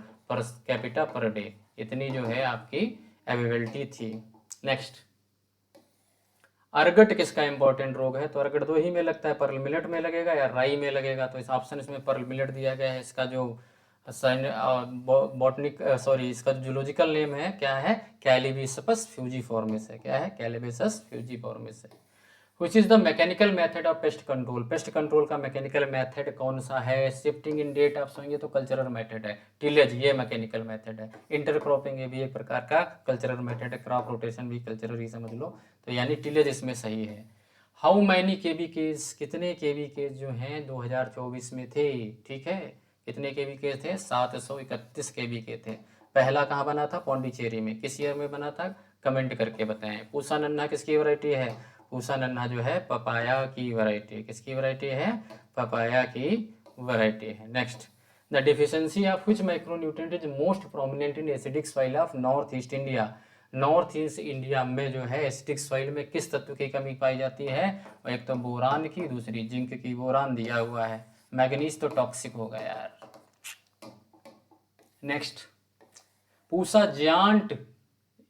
कैपिटा पर डे, इतनी जो है आपकी अवेलेबिलिटी थी। नेक्स्ट, अर्गट किसका इंपॉर्टेंट रोग है? तो अर्गट दो ही में लगता है, पर्ल मिलेट में लगेगा या राई में लगेगा। तो इस ऑप्शन इसमें पर्ल मिलेट दिया गया है। इसका जो बॉटनिक सॉरी इसका जूलॉजिकल नेम है क्या है? कैलिबिसपस फ्यूजीफॉर्मिस है। क्या है? कैलिबिसस फ्यूजीफॉर्मिस है। Which is the mechanical method of pest control? Pest control का मैकेनिकल मेथड कौन सा है? शिफ्टिंग इन डेट आप सोएंगे तो कल्चरल मेथड है। टिलेज ये मैकेनिकल मेथड है। इंटरक्रॉपिंग ये भी एक प्रकार का कल्चरल मेथड है। क्रॉप रोटेशन भी कल्चरल ही समझ लो। तो यानी टिलेज इसमें सही है। हाउ मैनी केबी केस, कितने केबी केस जो हैं 2024 में थे? ठीक है, कितने केबी केस थे? 731 केबी के थे। पहला कहाँ बना था? पौंडीचेरी में। किस ईयर में बना था? कमेंट करके बताएं। पूसा नन्हा किसकी वैरायटी है? पूसा नन्हा जो है पपाया की वैरायटी। किसकी वैरायटी है? पपाया की वैरायटी है। Next, the deficiency of which micronutrient is most prominent in acidic soil of north east India? North east India में जो है एसिडिक सॉइल में किस तत्व की कमी पाई जाती है? एक तो बोरान की, दूसरी जिंक की। बोरान दिया हुआ है, मैग्नीज तो टॉक्सिक होगा यार। Next, Pusa giant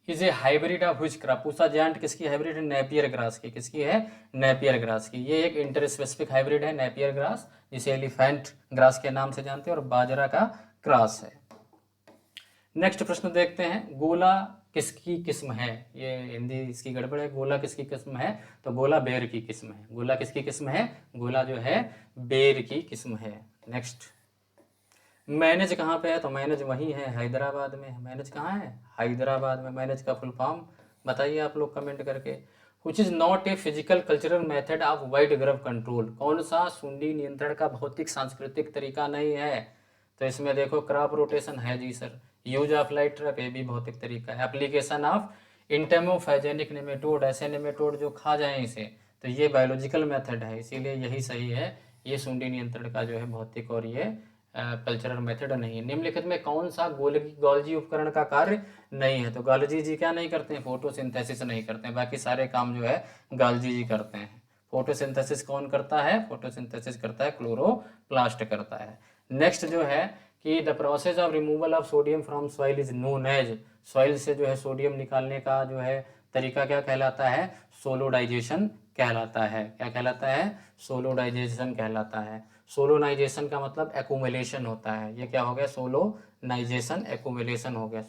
is a hybrid of which crop? Pusa giant किसकी हाइब्रिड है? नेपियर ग्रास की। किसकी है? नेपियर ग्रास की। ये एक इंटर स्पेसिफिक हाइब्रिड है नेपियर ग्रास, जिसे एलिफेंट ग्रास के नाम से जानते हैं, और बाजरा का क्रॉस है। नेक्स्ट प्रश्न देखते हैं, गोला किसकी किस्म है? ये हिंदी इसकी गड़बड़ है। गोला किसकी किस्म है? तो गोला बेर की किस्म है। गोला किसकी किस्म है? गोला जो है बेर की किस्म है। नेक्स्ट, मैनेज कहाँ पे है? तो मैनेज वही है, हैदराबाद में। मैनेज कहाँ है? हैदराबाद में। मैनेज का फुल फॉर्म बताइए आप लोग कमेंट करके। Which is not a physical cultural method of white grub control? कौन सा सुंडी नियंत्रण का भौतिक सांस्कृतिक तरीका नहीं है? तो इसमें देखो क्रॉप रोटेशन है जी sir. Use of light trap ये भी भौतिक तरीका है। एप्लीकेशन ऑफ इंटेमोफैजेनिक नेमेटोड, ऐसे नेमेटोड जो खा जाए इसे, तो ये बायोलॉजिकल मेथड है, इसीलिए यही सही है। ये सुंडी नियंत्रण का जो है भौतिक और ये कल्चरल मेथड नहीं है। निम्नलिखित में कौन सा गोल्जी उपकरण का कार्य नहीं है? तो गाल्जी जी क्या नहीं करते हैं? फोटोसिंथेसिस नहीं करते हैं। बाकी सारे काम जो है गाल्जी जी करते हैं। फोटोसिंथेसिस कौन करता है? फोटोसिंथेसिस करता है क्लोरोप्लास्ट करता है। नेक्स्ट जो है कि the process of removal of sodium from soil is known as, soil से जो है सोडियम निकालने का जो है तरीका क्या कहलाता है? सोलोडाइजेशन कहलाता है। क्या कहलाता है? सोलोडाइजेशन कहलाता है। सोलोनाइजेशन का मतलब एक्यूमुलेशन होता है। ये क्या हो गया? सोलोनाइजेशन, एक्यूमुलेशन हो गया।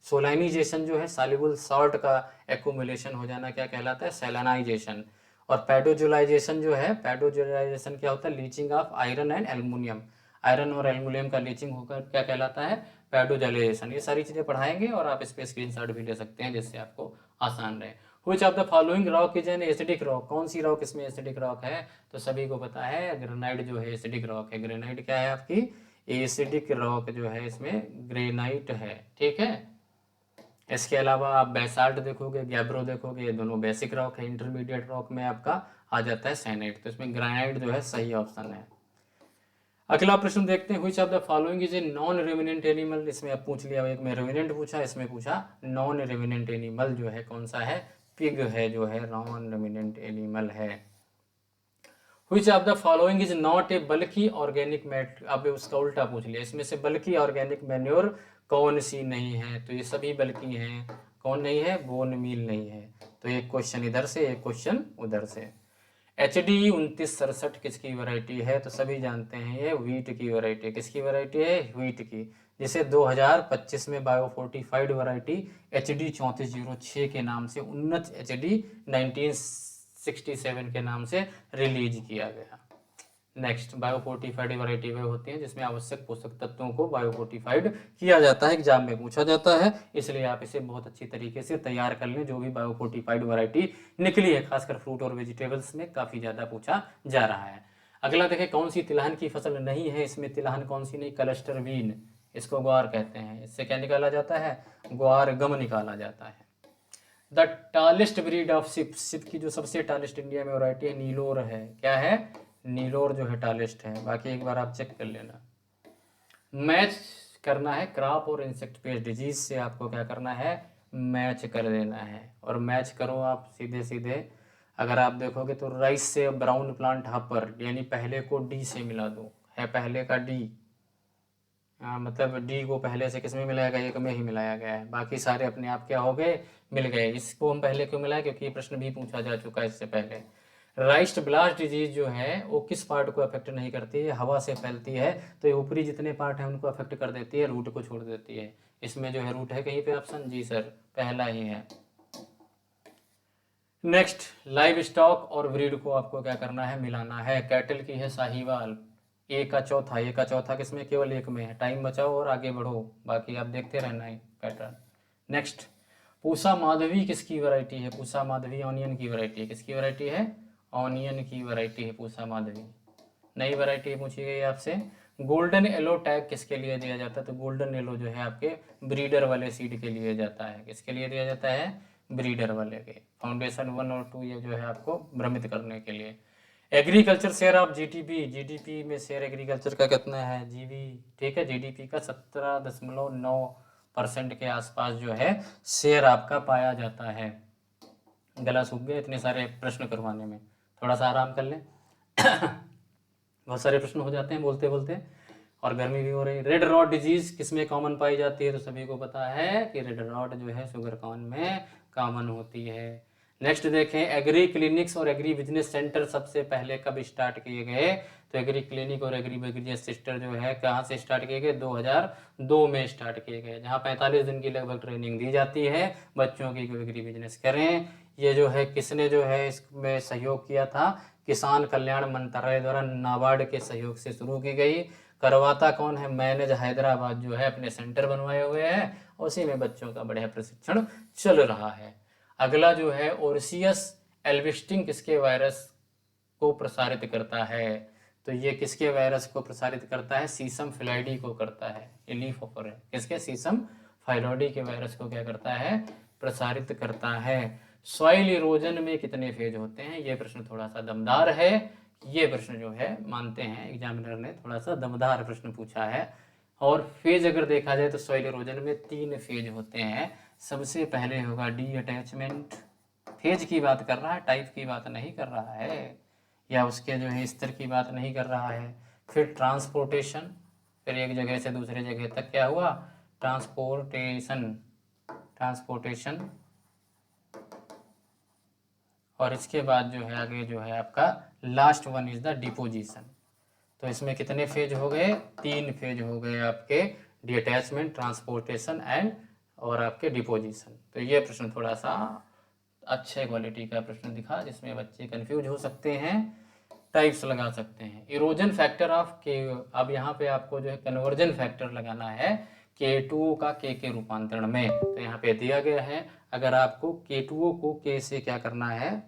सोलाइनाइजेशन जो है सॉल्युबल सॉल्ट का एक्यूमुलेशन हो जाना क्या कहलाता है? सैलिनाइजेशन। और पैडोजुलाइजेशन जो है, पैडोजुलाइजेशन क्या होता है? Leaching of iron and aluminium. Iron और एल्युमिनियम का लीचिंग होकर क्या कहलाता है? पैडोजुलाइजेशन। ये सारी चीज़ें पढ़ाएंगे और आप इस पर स्क्रीनशॉट भी ले सकते हैं जिससे आपको आसान रहे। Which of the following rock is an acidic rock? कौन सी रॉक इसमें एसिडिक रॉक है? तो सभी को पता है ग्रेनाइट जो है एसिडिक रॉक है। ग्रेनाइट क्या है आपकी? एसिडिक रॉक जो है इसमें ग्रेनाइट है। ठीक है, इसके अलावा आप बेसाल्ट देखोगे, गैब्रो देखोगे, ये दोनों बेसिक रॉक है। इंटरमीडिएट रॉक में आपका आ जाता है सैनाइट। तो इसमें ग्रेनाइट जो है सही ऑप्शन है। अगला प्रश्न देखते हैं, which of the following is a non remnant animal. इसमें अब पूछ लिया, एक में रेमिनेंट पूछा, इसमें पूछा नॉन रेमिनेंट एनिमल जो है कौन सा है, पिग है जो है नॉन रेमिनेंट एनिमल है। Which of the following is not ए बल्कि ऑर्गेनिक मैट, अब उसका उल्टा पूछ लिया, इसमें से बल्कि ऑर्गेनिक मैन्योर कौन सी नहीं है, तो ये सभी बल्कि हैं, कौन नहीं है, बोन मील नहीं है। तो एक क्वेश्चन इधर से, एक क्वेश्चन उधर से। HD 2967 किसकी वैरायटी है, तो सभी जानते हैं ये व्हीट की वैरायटी, किसकी वैरायटी है, व्हीट की, जिसे 2025 में बायो फोर्टिफाइड वैरायटी HD 3406 के नाम से, उन्नत HD 1967 के नाम से रिलीज किया गया। नेक्स्ट, बायो फोर्टिफाइड वैरायटी वे होती हैं जिसमें आवश्यक पोषक तत्वों को बायो फोर्टिफाइड किया जाता है, एग्जाम में पूछा जाता है, इसलिए आप इसे बहुत अच्छी तरीके से तैयार कर लें। जो भी बायो फोर्टिफाइड वैरायटी निकली है, खासकर फ्रूट और वेजिटेबल्स में काफ़ी ज़्यादा पूछा जा रहा है। अगला देखें, कौन सी तिलहन की फसल नहीं है, इसमें तिलहन कौन सी नहीं, क्लस्टर बीन, इसको ग्वार कहते हैं। इससे क्या निकाला जाता है, ग्वार गम निकाला जाता है। The tallest breed of ship, ship की जो सबसे टालेस्ट इंडिया में वैरायटी है नीलोर है, क्या है, नीलोर जो है टालेस्ट है। बाकी एक बार आप चेक कर लेना। मैच करना है क्रॉप और इंसेक्ट पेस्ट डिजीज से, आपको क्या करना है, मैच कर देना है। और मैच करो आप सीधे सीधे, अगर आप देखोगे तो राइस से ब्राउन प्लांट हपर, यानी पहले को डी से मिला दो, है पहले का डी, मतलब डी को पहले से किस में मिलाया गया, एक में ही मिलाया गया है, बाकी सारे अपने आप क्या हो गए, मिल गए। इसको हम पहले क्यों मिलाया, क्योंकि ये प्रश्न भी पूछा जा चुका है इससे पहले। राइस्ट ब्लास्ट डिजीज जो है वो किस पार्ट को अफेक्ट नहीं करती है, हवा से फैलती है, तो ये ऊपरी जितने पार्ट हैं उनको अफेक्ट कर देती है, रूट को छोड़ देती है। इसमें जो है रूट है कहीं पे ऑप्शन, जी सर पहला ही है। नेक्स्ट, लाइव स्टॉक और ब्रीड को आपको क्या करना है, मिलाना है। कैटल की है साहीवाल, ए का चौथा, ए का चौथा किसमें, केवल एक में है। टाइम बचाओ और आगे बढ़ो, बाकी आप देखते रहना है पैटर्न। नेक्स्ट, पूसा माधवी किसकी वैरायटी है, पूसा माधवी ऑनियन की वैरायटी है, किसकी वैरायटी है, ऑनियन की वैरायटी है पूसा माधवी। नई वैरायटी पूछी गई आपसे। गोल्डन येलो टैग किसके लिए दिया जाता है, तो गोल्डन येलो जो है आपके ब्रीडर वाले सीड के लिए जाता है, किसके लिए दिया जाता है, ब्रीडर वाले के। फाउंडेशन 1 और 2 ये जो है आपको भ्रमित करने के लिए। Agriculture share of GDP, GDP में शेयर एग्रीकल्चर का कितना है, जीबी, ठीक है, जीडीपी का 17.9% के आसपास जो है शेयर आपका पाया जाता है। गला सूख गया इतने सारे प्रश्न करवाने में, थोड़ा सा आराम कर लें। बहुत सारे प्रश्न हो जाते हैं बोलते बोलते, और गर्मी भी हो रही है। रेड रॉट डिजीज किसमें कॉमन पाई जाती है, तो सभी को पता है कि रेड रॉट जो है शुगर कॉर्न में कॉमन होती है। नेक्स्ट देखें, एग्री क्लिनिक्स और एग्री बिजनेस सेंटर सबसे पहले कब स्टार्ट किए गए, तो एग्री क्लिनिक और एग्री बिजनेस सेंटर जो है कहाँ से स्टार्ट किए गए, 2002 में स्टार्ट किए गए, जहाँ 45 दिन की लगभग ट्रेनिंग दी जाती है बच्चों की, जो एग्री बिजनेस करें। ये जो है किसने जो है इसमें सहयोग किया था, किसान कल्याण मंत्रालय द्वारा नाबार्ड के सहयोग से शुरू की गई। करवाता कौन है, मैनेज हैदराबाद जो है अपने सेंटर बनवाए हुए हैं, उसी में बच्चों का बढ़िया प्रशिक्षण चल रहा है। अगला जो है ओरसियस एल्विस्टिंग किसके वायरस को प्रसारित करता है, तो ये किसके वायरस को प्रसारित करता है, सीसम फिलाइडी को करता है, ये लीफ ऑफर है, किसके, सीसम फाइलोडी के वायरस को क्या करता है, प्रसारित करता है। सॉइल इरोजन में कितने फेज होते हैं, ये प्रश्न थोड़ा सा दमदार है, ये प्रश्न जो है मानते हैं एग्जामिनर ने थोड़ा सा दमदार प्रश्न पूछा है। और फेज अगर देखा जाए तो सॉइल इरोजन में 3 फेज होते हैं। सबसे पहले होगा डी अटैचमेंट, फेज की बात कर रहा है, टाइप की बात नहीं कर रहा है, या उसके जो है स्तर की बात नहीं कर रहा है। फिर ट्रांसपोर्टेशन, फिर एक जगह से दूसरे जगह तक क्या हुआ, ट्रांसपोर्टेशन, ट्रांसपोर्टेशन। और इसके बाद जो है आगे जो है आपका last one is the deposition. तो इसमें कितने फेज हो गए, 3 फेज हो गए आपके, डिअटैचमेंट, ट्रांसपोर्टेशन एंड और आपके डिपोजिशन। तो ये प्रश्न थोड़ा सा अच्छे क्वालिटी का प्रश्न दिखा, जिसमें बच्चे कंफ्यूज हो सकते हैं, टाइप्स लगा सकते हैं। इरोजन फैक्टर ऑफ के, अब यहाँ पे आपको जो है कन्वर्जन फैक्टर लगाना है K2O का के रूपांतरण में, तो यहाँ पे दिया गया है। अगर आपको K2O को K से क्या करना है,